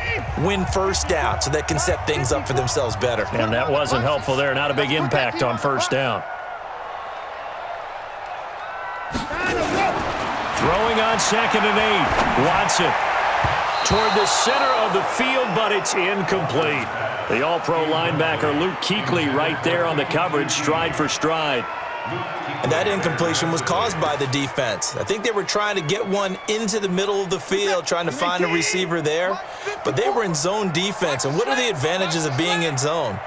Win 1st down so they can set things up for themselves better. And that wasn't helpful there. Not a big impact on 1st down. Throwing on 2nd and 8. Watson. toward the center of the field, but it's incomplete. The all-pro linebacker Luke Kuechly right there on the coverage, stride for stride. And that incompletion was caused by the defense. I think they were trying to get one into the middle of the field, trying to find a receiver there, but they were in zone defense. And what are the advantages of being in zone?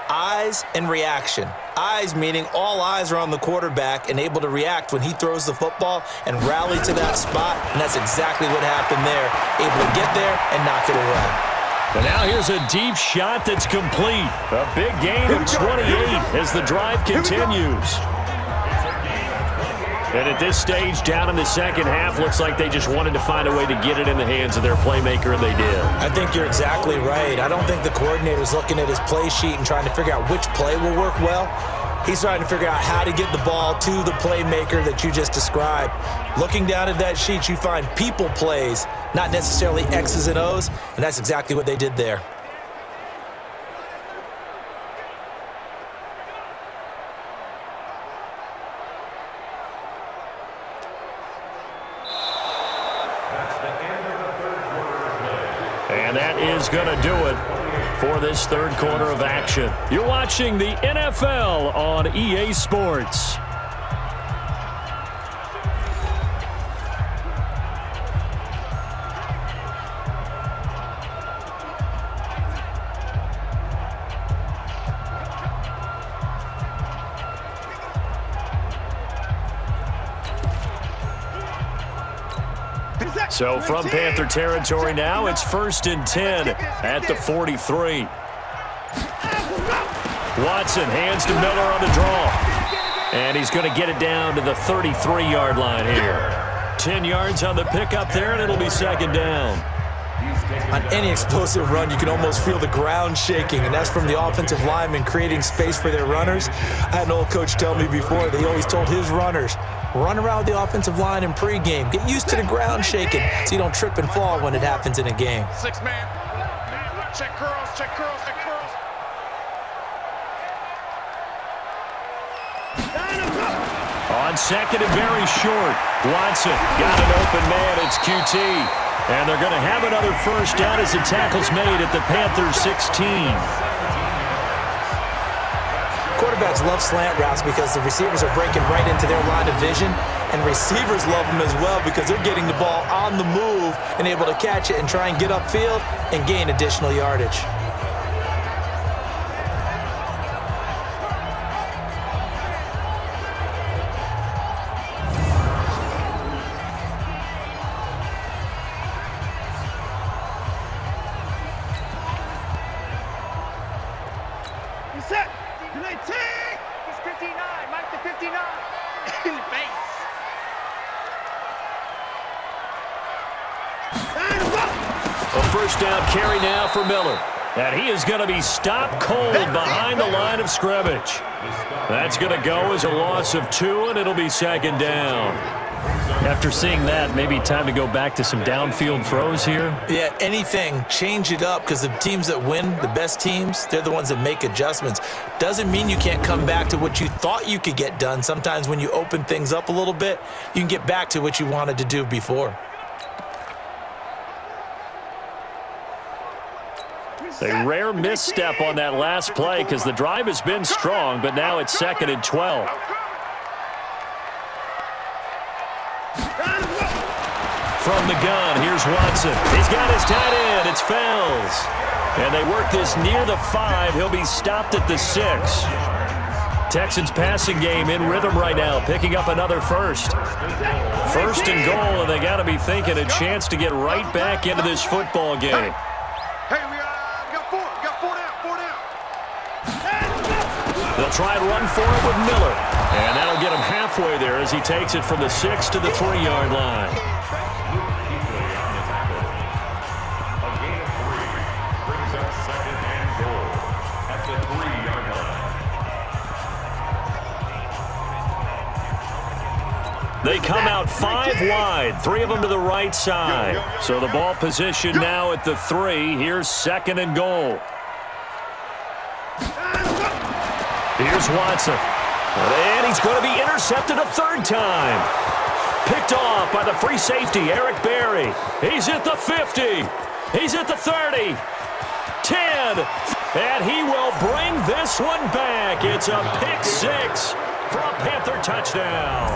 Eyes and reaction. Eyes meaning all eyes are on the quarterback and able to react when he throws the football and rally to that spot, and that's exactly what happened there. Able to get there and knock it away. And now here's a deep shot that's complete. A big gain of 28 as the drive continues. And at this stage, down in the second half, looks like they just wanted to find a way to get it in the hands of their playmaker, and they did. I think you're exactly right. I don't think the coordinator's looking at his play sheet and trying to figure out which play will work well. He's trying to figure out how to get the ball to the playmaker that you just described. Looking down at that sheet, you find people plays, not necessarily X's and O's, and that's exactly what they did there. And that is going to do it for this third quarter of action. You're watching the NFL on EA Sports. So from Panther territory now, it's 1st and 10 at the 43. Watson hands to Miller on the draw. And he's going to get it down to the 33-yard line here. 10 yards on the pickup there, and it'll be 2nd down. On any explosive run, you can almost feel the ground shaking, and that's from the offensive linemen creating space for their runners. I had an old coach tell me before, they always told his runners, run around the offensive line in pregame. Get used to the ground shaking so you don't trip and fall when it happens in a game. 6-man. Check curls, check curls, check curls. On second and very short, Watson got an open man. It's QT. And they're going to have another first down as the tackle's made at the Panthers 16. Quarterbacks love slant routes because the receivers are breaking right into their line of vision, and receivers love them as well because they're getting the ball on the move and able to catch it and try and get upfield and gain additional yardage. Set. United. He's 59. Mike the 59. Base. A first down carry now for Miller. And he is going to be stopped cold behind the line of scrimmage. That's going to go as a loss of 2, and it'll be 2nd down. After seeing that, maybe time to go back to some downfield throws here. Yeah, anything. Change it up because the teams that win, the best teams, they're the ones that make adjustments. Doesn't mean you can't come back to what you thought you could get done. Sometimes when you open things up a little bit, you can get back to what you wanted to do before. A rare misstep on that last play because the drive has been strong, but now it's 2nd and 12. From the gun, here's Watson. He's got his tight end. It's Fells. And they work this near the 5. He'll be stopped at the 6. Texans passing game in rhythm right now, picking up another first. 1st and goal, and they got to be thinking a chance to get right back into this football game. Hey, we got 4. We got 4 down. 4 down. They'll try and run for it with Miller. And that'll get him halfway there as he takes it from the 6 to the 3-yard line. They come out 5 wide, 3 of them to the right side. So the ball position now at the 3. Here's 2nd and goal. Here's Watson. And he's going to be intercepted a 3rd time. Picked off by the free safety, Eric Berry. He's at the 50. He's at the 30. 10. And he will bring this one back. It's a pick six for a Panther touchdown.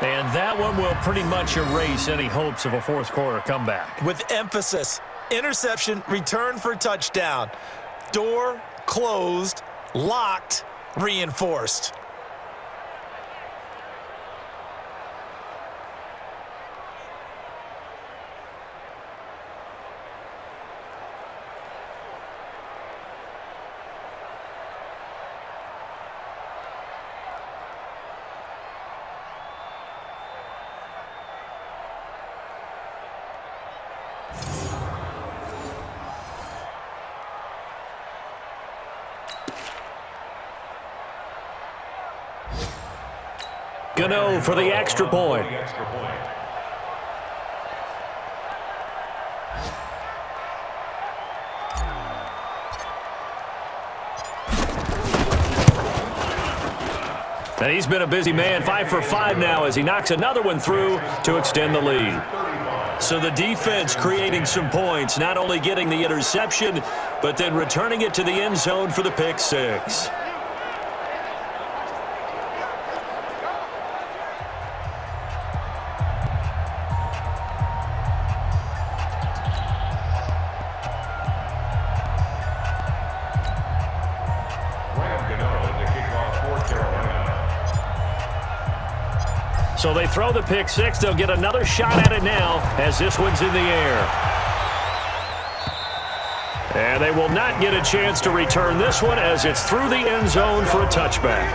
And that one will pretty much erase any hopes of a fourth quarter comeback. With emphasis, interception, return for touchdown. Door closed, locked, reinforced. Gano for the extra point. And he's been a busy man, 5 for 5 now as he knocks another one through to extend the lead. So the defense creating some points, not only getting the interception, but then returning it to the end zone for the pick six. So they throw the pick six. They'll get another shot at it now as this one's in the air. And they will not get a chance to return this one as it's through the end zone for a touchback.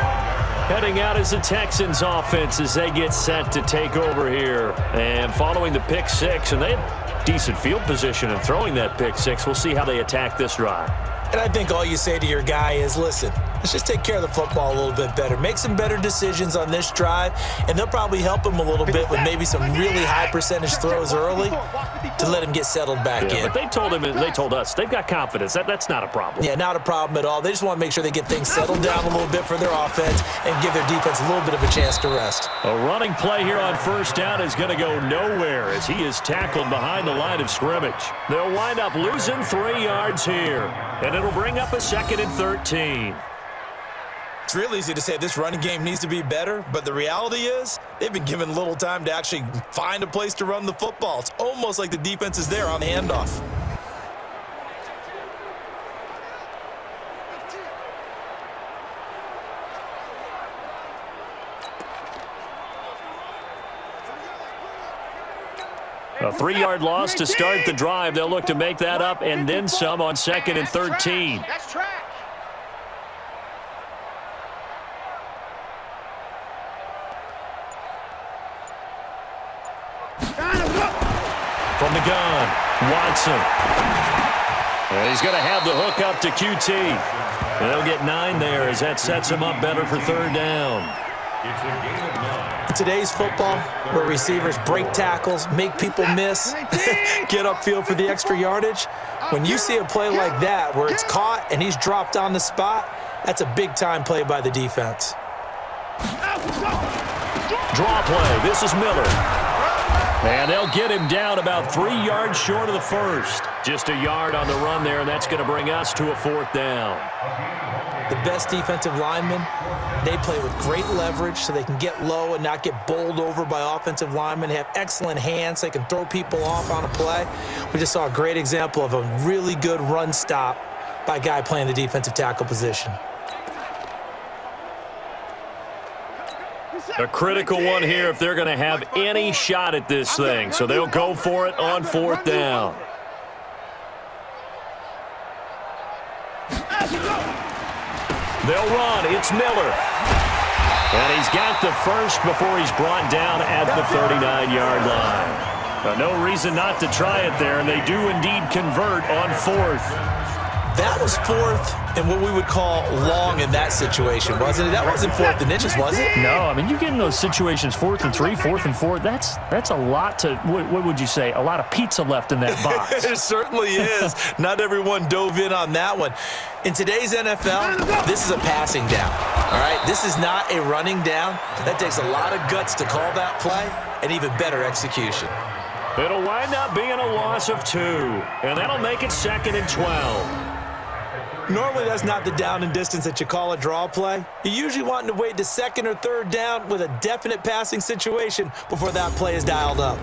Heading out is the Texans offense as they get set to take over here. And following the pick six, and they have decent field position in throwing that pick six. We'll see how they attack this drive. And I think all you say to your guy is, listen, let's just take care of the football a little bit better. Make some better decisions on this drive, and they'll probably help him a little bit with maybe some really high percentage throws early to let him get settled back in. But they told him and they told us they've got confidence. That's not a problem. Yeah, not a problem at all. They just want to make sure they get things settled down a little bit for their offense and give their defense a little bit of a chance to rest. A running play here on first down is going to go nowhere as he is tackled behind the line of scrimmage. They'll wind up losing 3 yards here, and it'll bring up a 2nd and 13. It's real easy to say this running game needs to be better, but the reality is they've been given little time to actually find a place to run the football. It's almost like the defense is there on the handoff. A 3-yard loss to start the drive. They'll look to make that up and then some on 2nd and 13. That's trash. From the gun, Watson. And he's going to have the hook up to QT. And they'll get 9 there as that sets him up better for 3rd down. It's a game of 9. In today's football, where receivers break tackles, make people miss, get upfield for the extra yardage, when you see a play like that where it's caught and he's dropped on the spot, that's a big-time play by the defense. Draw play. This is Miller. And they'll get him down about 3 yards short of the first. Just a yard on the run there, and that's going to bring us to a 4th down. The best defensive linemen, they play with great leverage so they can get low and not get bowled over by offensive linemen. They have excellent hands. They can throw people off on a play. We just saw a great example of a really good run stop by a guy playing the defensive tackle position. A critical one here if they're going to have any shot at this thing. So they'll go for it on 4th down. They'll run. It's Miller. And he's got the first before he's brought down at the 39-yard line. No reason not to try it there, and they do indeed convert on 4th. That was 4th and what we would call long in that situation, wasn't it? That wasn't 4th and inches, was it? No, I mean, you get in those situations 4th and 3, 4th and 4. That's a lot to, what would you say, a lot of pizza left in that box. It certainly is. Not everyone dove in on that one. In today's NFL, this is a passing down, all right? This is not a running down. That takes a lot of guts to call that play, and even better execution. It'll wind up being a loss of 2, and that'll make it 2nd and 12. Normally, that's not the down and distance that you call a draw play. You're usually wanting to wait to 2nd or 3rd down with a definite passing situation before that play is dialed up.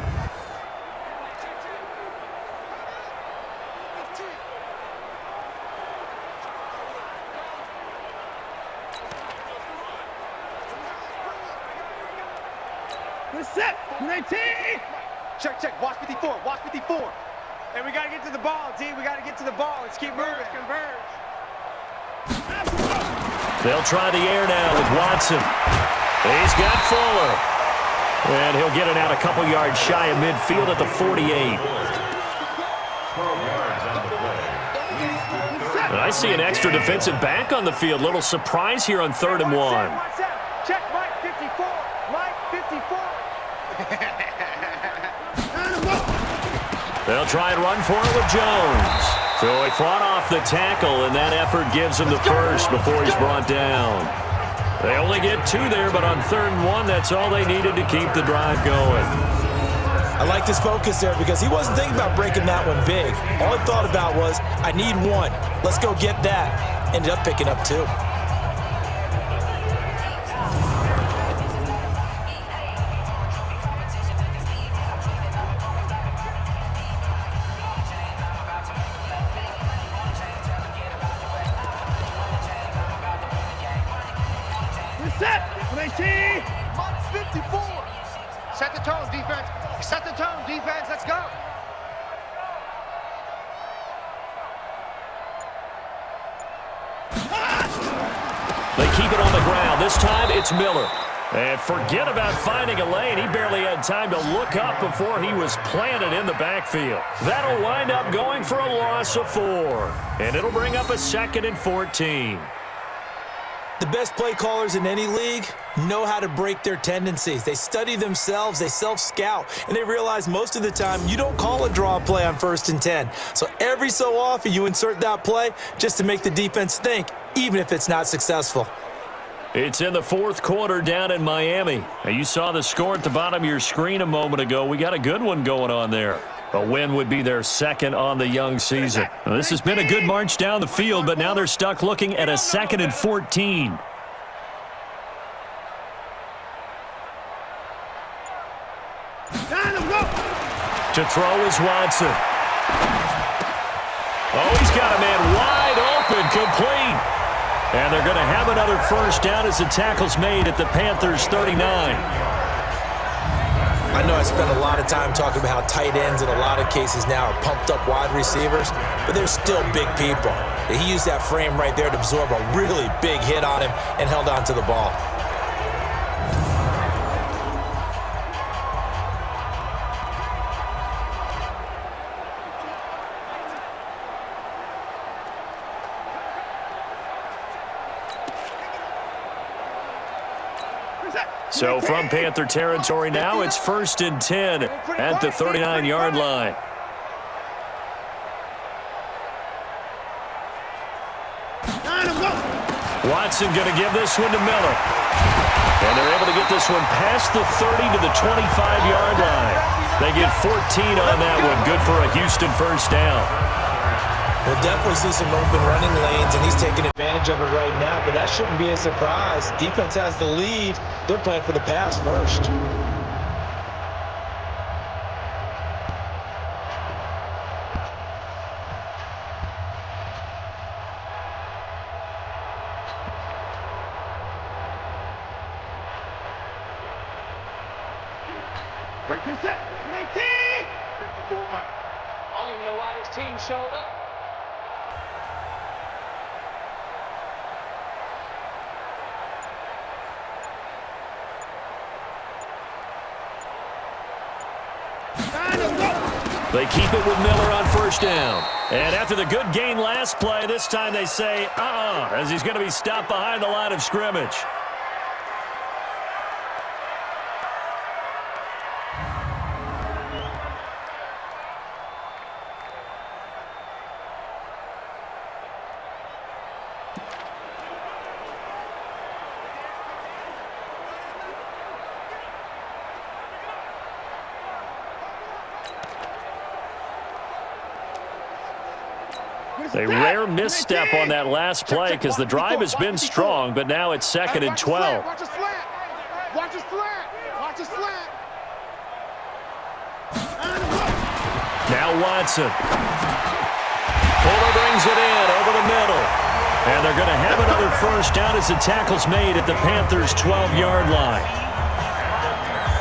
Set. 19. Check. Watch 54. Watch 54. Hey, we got to get to the ball, D. We got to get to the ball. Let's keep moving. Converge. They'll try the air now with Watson. He's got Fuller. And he'll get it out a couple yards shy of midfield at the 48. I see an extra defensive back on the field. Little surprise here on 3rd and 1. Check Mike 54. Mike 54. They'll try and run for it with Jones. So he fought off the tackle, and that effort gives him the first before he's brought down. They only get 2 there, but on 3rd and 1, that's all they needed to keep the drive going. I like his focus there because he wasn't thinking about breaking that one big. All he thought about was, I need 1. Let's go get that. Ended up picking up 2. Set. 19. Mike 54. Set the tone, defense. Set the tone, defense. Let's go. They keep it on the ground. This time it's Miller. And forget about finding a lane. He barely had time to look up before he was planted in the backfield. That'll wind up going for a loss of 4. And it'll bring up a 2nd and 14. The best play callers in any league know how to break their tendencies. They study themselves, they self-scout, and they realize most of the time you don't call a draw play on 1st and 10. So every so often you insert that play just to make the defense think, even if it's not successful. It's in the 4th quarter down in Miami. Now, you saw the score at the bottom of your screen a moment ago. We got a good one going on there. A win would be their 2nd on the young season. Now, this has been a good march down the field, but now they're stuck looking at a 2nd and 14. To throw is Watson. Oh, he's got a man wide open, complete. And they're going to have another first down as the tackle's made at the Panthers' 39. I know I spent a lot of time talking about how tight ends in a lot of cases now are pumped up wide receivers, but they're still big people. He used that frame right there to absorb a really big hit on him and held on to the ball. So from Panther territory now, it's 1st and 10 at the 39-yard line. Watson going to give this one to Miller. And they're able to get this one past the 30 to the 25-yard line. They get 14 on that one. Good for a Houston first down. We'll definitely see some open running lanes, and he's taking advantage of it right now, but that shouldn't be a surprise. Defense has the lead. They're playing for the pass first. Break this set. 19. 54. I don't even know why this team showed up. They keep it with Miller on first down. And after the good gain last play, this time they say, as he's going to be stopped behind the line of scrimmage. A rare misstep on that last play because the drive has been strong, but now it's 2nd and 12. Watch a slant. Watch a slant. Watch a slant. Now Watson. Fuller brings it in over the middle. And they're going to have another first down as the tackle's made at the Panthers' 12-yard line.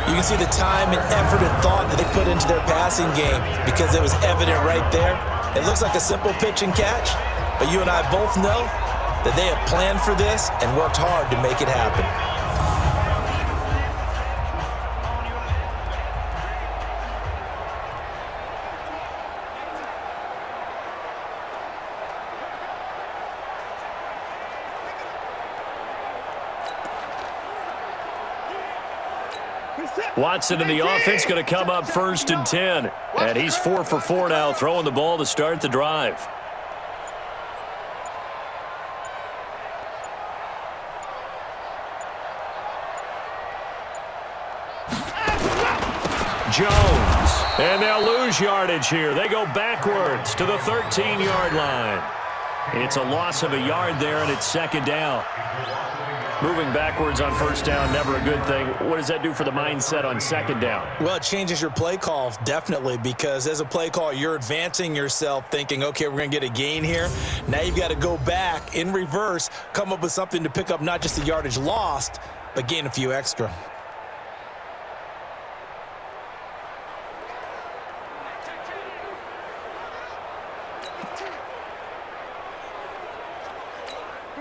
You can see the time and effort and thought that they put into their passing game because it was evident right there. It looks like a simple pitch and catch, but you and I both know that they have planned for this and worked hard to make it happen. Watson and the offense going to come up 1st and 10. And he's 4 for 4 now, throwing the ball to start the drive. Jones. And they'll lose yardage here. They go backwards to the 13-yard line. It's a loss of a yard there, and it's 2nd down. Moving backwards on 1st down, never a good thing. What does that do for the mindset on 2nd down? Well, it changes your play call, definitely, because as a play call, you're advancing yourself thinking, okay, we're going to get a gain here. Now you've got to go back in reverse, come up with something to pick up not just the yardage lost, but gain a few extra.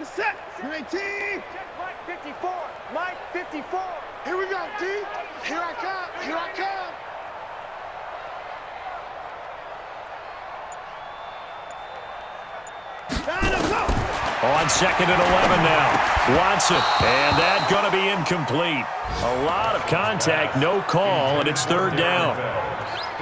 Set. 19. Mike 54. Mike 54. Here we go, D. Here I come. Here I come. On 2nd and 11 now. Watson. And that going to be incomplete. A lot of contact, no call, and it's 3rd down.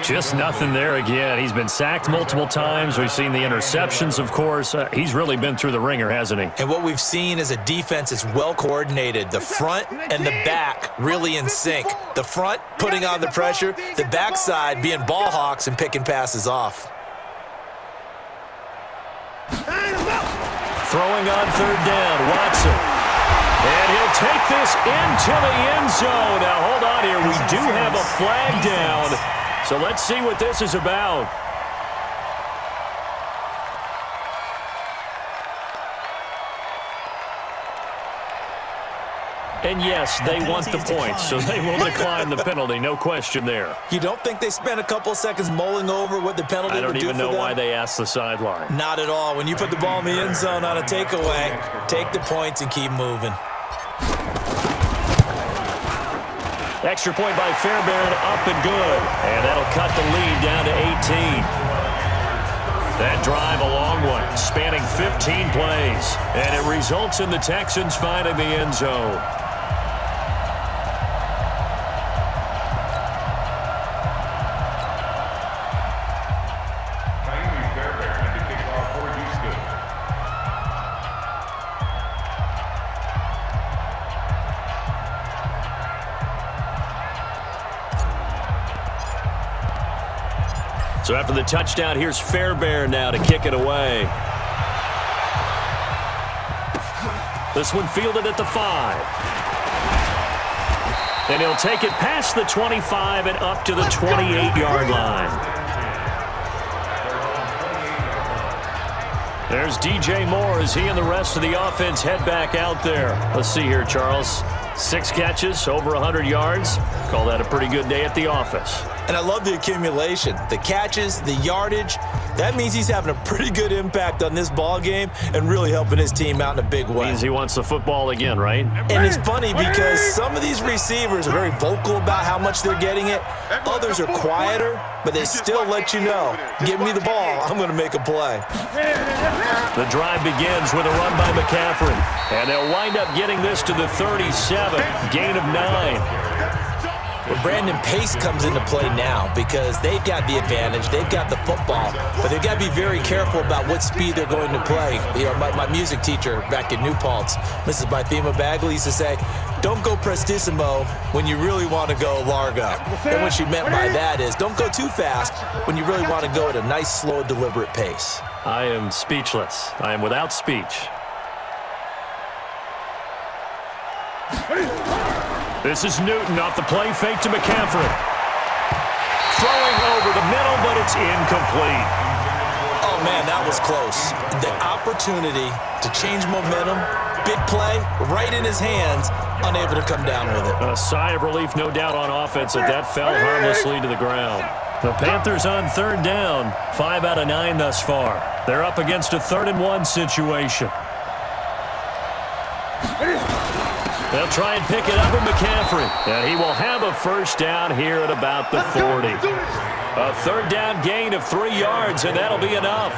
Just nothing there again. He's been sacked multiple times. We've seen the interceptions, of course. He's really been through the ringer, hasn't he? And what we've seen is a defense is well coordinated. The front and the back really in sync. The front putting on the pressure, the backside being ball hawks and picking passes off. Throwing on 3rd down, Watson. And he'll take this into the end zone. Now, hold on here. We do have a flag down. So let's see what this is about. And yes, they want the points, so they will decline the penalty. No question there. You don't think they spent a couple of seconds mulling over what the penalty would do for them? I don't even know why they asked the sideline. Not at all. When you put the ball in the end zone on a takeaway, take the points and keep moving. Extra point by Fairbairn, up and good. And that'll cut the lead down to 18. That drive, a long one, spanning 15 plays. And it results in the Texans finding the end zone. So after the touchdown, here's Fairbairn now to kick it away. This one fielded at the 5. And he'll take it past the 25 and up to the 28-yard line. There's DJ Moore as he and the rest of the offense head back out there. Let's see here, Charles. 6 catches, over 100 yards. Call that a pretty good day at the office. And I love the accumulation, the catches, the yardage. That means he's having a pretty good impact on this ball game and really helping his team out in a big way. Means he wants the football again, right? And it's funny because some of these receivers are very vocal about how much they're getting it. Others are quieter, but they still let you know, give me the ball, I'm going to make a play. The drive begins with a run by McCaffrey. And they'll wind up getting this to the 37, gain of 9. Well, Brandon, pace comes into play now because they've got the advantage. They've got the football, but they've got to be very careful about what speed they're going to play. You know, my music teacher back in New Paltz, Mrs. Bythema Bagley, used to say, don't go prestissimo when you really want to go largo. And what she meant by that is don't go too fast when you really want to go at a nice, slow, deliberate pace. I am speechless. I am without speech. This is Newton off the play fake to McCaffrey. Throwing over the middle, but it's incomplete. Oh, man, that was close. The opportunity to change momentum, big play, right in his hands, unable to come down with it. A sigh of relief, no doubt, on offense that fell harmlessly to the ground. The Panthers on third down, 5 out of 9 thus far. They're up against a 3rd-and-1 situation. They'll try and pick it up with McCaffrey. And he will have a first down here at about the 40. A 3rd down gain of 3 yards, and that'll be enough.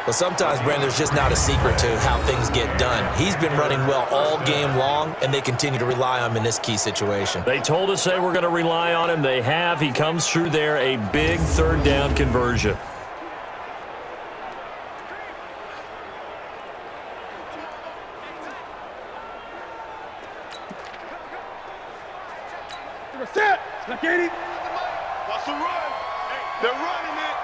Well, sometimes, Brandon, there's just not a secret to how things get done. He's been running well all game long, and they continue to rely on him in this key situation. They told us they were going to rely on him. They have. He comes through there, a big 3rd down conversion. Set. Watch the run. They're running it.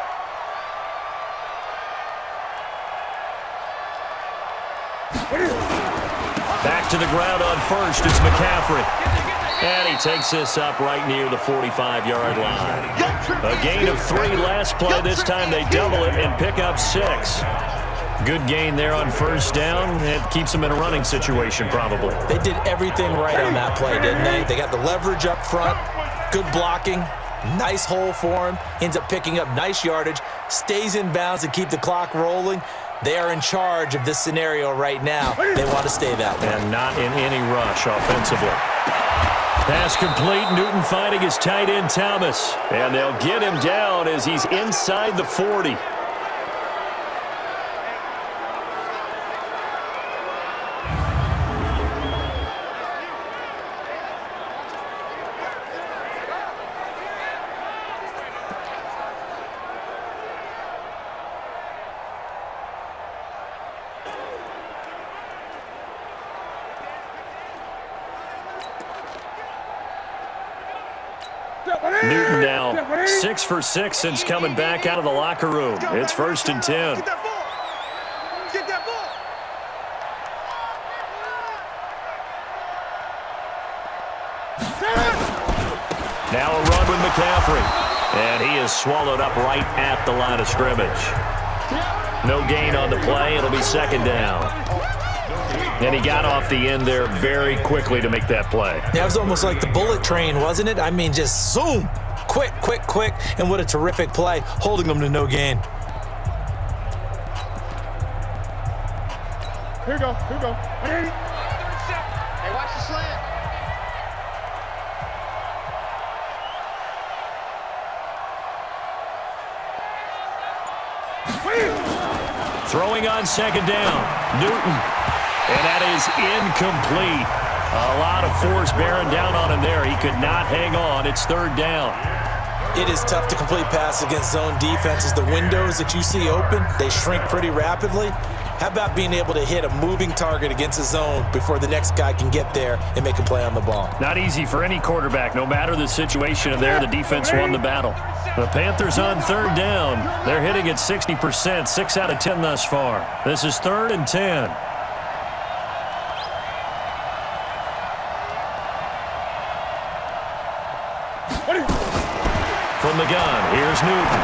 Back to the ground on first. It's McCaffrey. And he takes this up right near the 45-yard line. A gain of 3 last play. This time they double it and pick up 6. Good gain there on first down. It keeps them in a running situation probably. They did everything right on that play, didn't they? They got the leverage up front, good blocking, nice hole for him, ends up picking up nice yardage, stays in bounds to keep the clock rolling. They are in charge of this scenario right now. They want to stay that way. And not in any rush offensively. Pass complete. Newton finding his tight end Thomas. And they'll get him down as he's inside the 40. Newton now 6 for 6 since coming back out of the locker room. It's 1st and 10. Get that ball. Get that ball. Now a run with McCaffrey. And he is swallowed up right at the line of scrimmage. No gain on the play. It'll be 2nd down. And he got off the end there very quickly to make that play. That was almost like the bullet train, wasn't it? I mean, just zoom. Quick, quick, quick. And what a terrific play, holding them to no gain. Here we go. Here we go. Hey, watch the slant. Throwing on 2nd down. Newton. And that is incomplete. A lot of force bearing down on him there. He could not hang on. It's 3rd down. It is tough to complete passes against zone defenses. The windows that you see open, they shrink pretty rapidly. How about being able to hit a moving target against a zone before the next guy can get there and make a play on the ball? Not easy for any quarterback, no matter the situation in there. The defense won the battle. The Panthers on 3rd down. They're hitting at 60%, 6 out of 10 thus far. This is 3rd and 10. From the gun, here's Newton.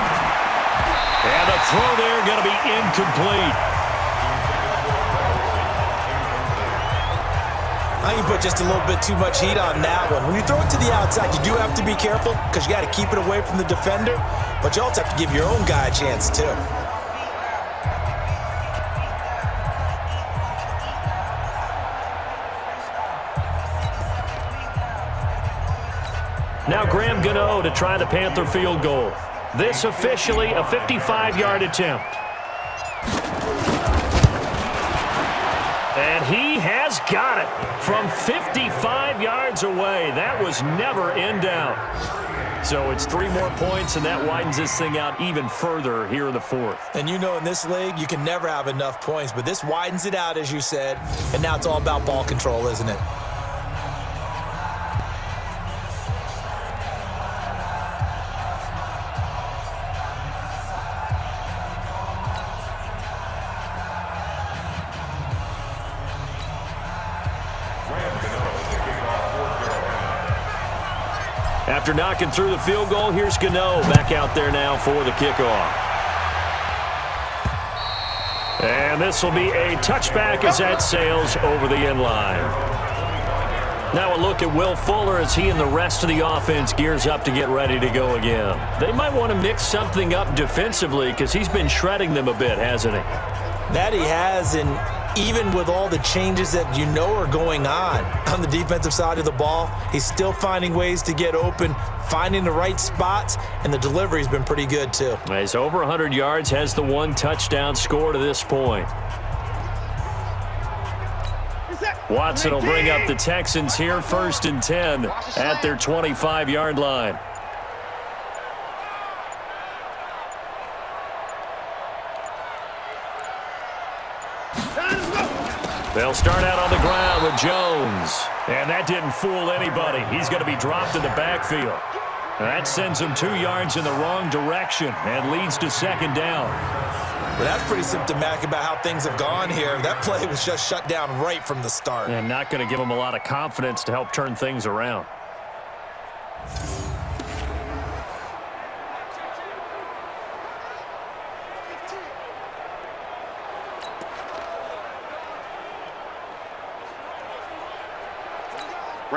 And the throw there going to be incomplete. I think you put just a little bit too much heat on that one. When you throw it to the outside, you do have to be careful because you got to keep it away from the defender, but you also have to give your own guy a chance too. Now Graham Gano to try the Panther field goal. This officially a 55-yard attempt. And And he has got it from 55 yards away. That was never in doubt. So it's 3 more points, and that widens this thing out even further here in the fourth. And you know in this league, you can never have enough points, but this widens it out, as you said, and now it's all about ball control, isn't it? After knocking through the field goal, here's Gano back out there now for the kickoff. And this will be a touchback as that sails over the end line. Now a look at Will Fuller as he and the rest of the offense gears up to get ready to go again. They might want to mix something up defensively because he's been shredding them a bit, hasn't he? That he has, and even with all the changes that you know are going on the defensive side of the ball, he's still finding ways to get open, finding the right spots, and the delivery's been pretty good too. He's over 100 yards, has the 1 touchdown score to this point. Watson will bring up the Texans here, 1st and 10 at their 25-yard line. They'll start out on the ground with Jones. And that didn't fool anybody. He's going to be dropped in the backfield. And that sends him 2 yards in the wrong direction and leads to 2nd down. Well, that's pretty symptomatic about how things have gone here. That play was just shut down right from the start. And not going to give him a lot of confidence to help turn things around.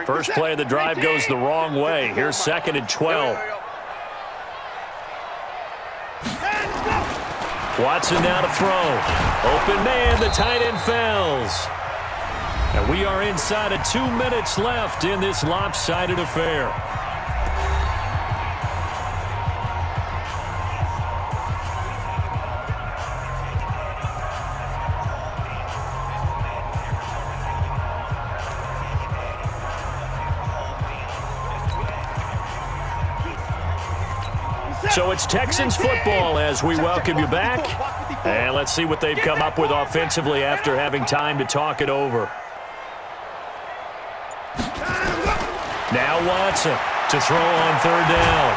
First play of the drive goes the wrong way. Here's 2nd and 12. Watson now to throw. Open man, the tight end fails. And we are inside of 2 minutes left in this lopsided affair. So it's Texans football as we welcome you back. And let's see what they've come up with offensively after having time to talk it over. Now Watson to throw on 3rd down.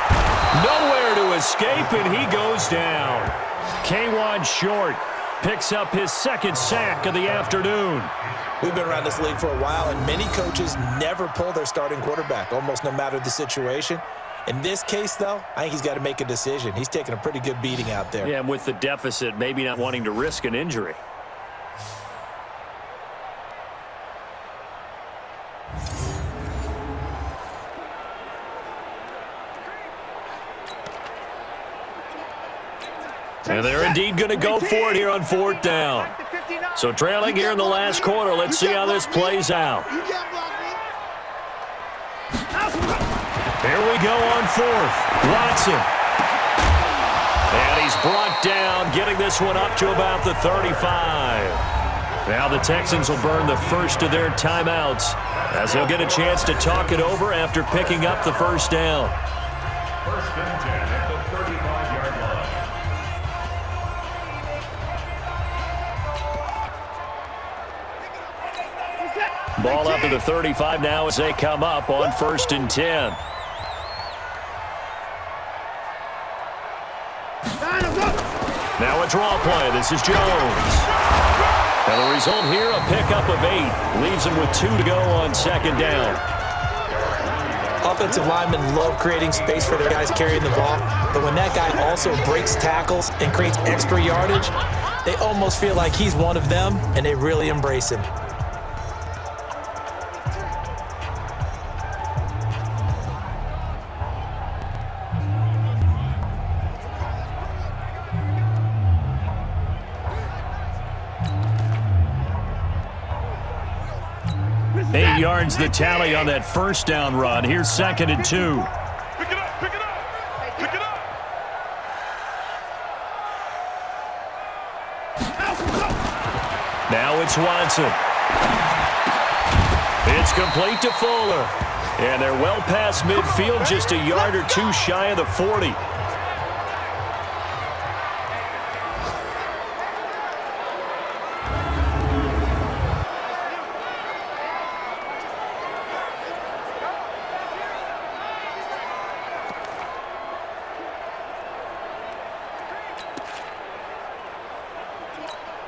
Nowhere to escape, and he goes down. K'Wan Short picks up his 2nd sack of the afternoon. We've been around this league for a while, and many coaches never pull their starting quarterback, almost no matter the situation. In this case, though, I think he's got to make a decision. He's taking a pretty good beating out there. Yeah, and with the deficit, maybe not wanting to risk an injury. And they're indeed going to go for it here on 4th down. So trailing here in the last quarter, let's see how this plays out. Here we go on 4th. Watson. And he's brought down, getting this one up to about the 35. Now the Texans will burn the first of their timeouts as they'll get a chance to talk it over after picking up the 1st down. 1st and 10 at the 35-yard line. Ball up to the 35 now as they come up on 1st and 10. Now a draw play. This is Jones. And the result here, a pickup of 8. Leaves him with 2 to go on 2nd down. Offensive linemen love creating space for their guys carrying the ball, but when that guy also breaks tackles and creates extra yardage, they almost feel like he's one of them, and they really embrace him. Yards the tally on that 1st down run. Here's 2nd and 2. Pick it up, pick it up, pick it up. Now it's Watson. It's complete to Fuller. And they're well past midfield, just a yard or two shy of the 40.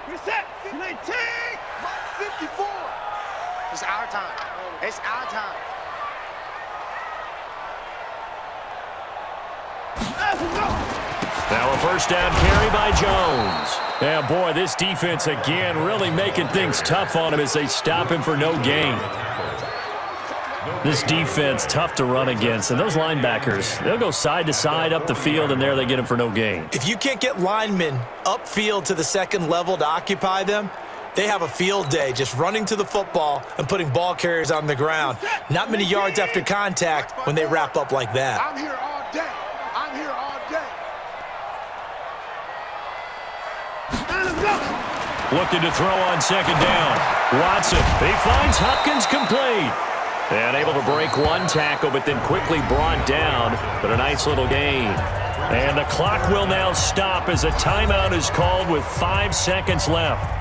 Reset. 19. 54. It's our time. It's our time. Now a first down carry by Jones. Yeah, boy, this defense again really making things tough on him as they stop him for no gain. This defense tough to run against, and those linebackers, they'll go side to side up the field, and there they get him for no gain. If you can't get linemen upfield to the second level to occupy them, they have a field day just running to the football and putting ball carriers on the ground. Not many yards after contact when they wrap up like that. I'm here all day. I'm here all day. And let's go. Looking to throw on second down. Watson, he finds Hopkins complete. And able to break one tackle, but then quickly brought down. But a nice little gain. And the clock will now stop as a timeout is called with 5 seconds left.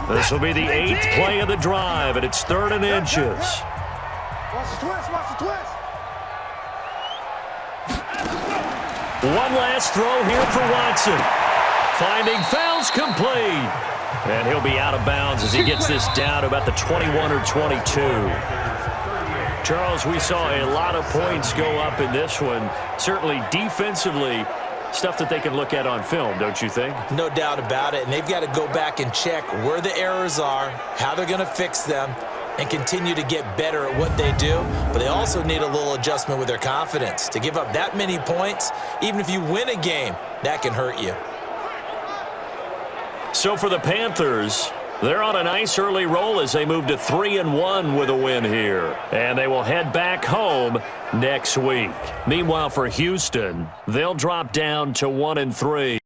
This will be the 8th play of the drive, and it's 3rd and inches. Watch the twist. Watch the twist. One last throw here for Watson. Finding fouls complete. And he'll be out of bounds as he gets this down to about the 21 or 22. Charles, we saw a lot of points go up in this one. Certainly defensively, stuff that they can look at on film, don't you think? No doubt about it, and they've got to go back and check where the errors are, how they're going to fix them, and continue to get better at what they do. But they also need a little adjustment with their confidence. To give up that many points, even if you win a game, that can hurt you. So for the Panthers, they're on a nice early roll as they move to 3-1 with a win here. And they will head back home next week. Meanwhile, for Houston, they'll drop down to 1-3.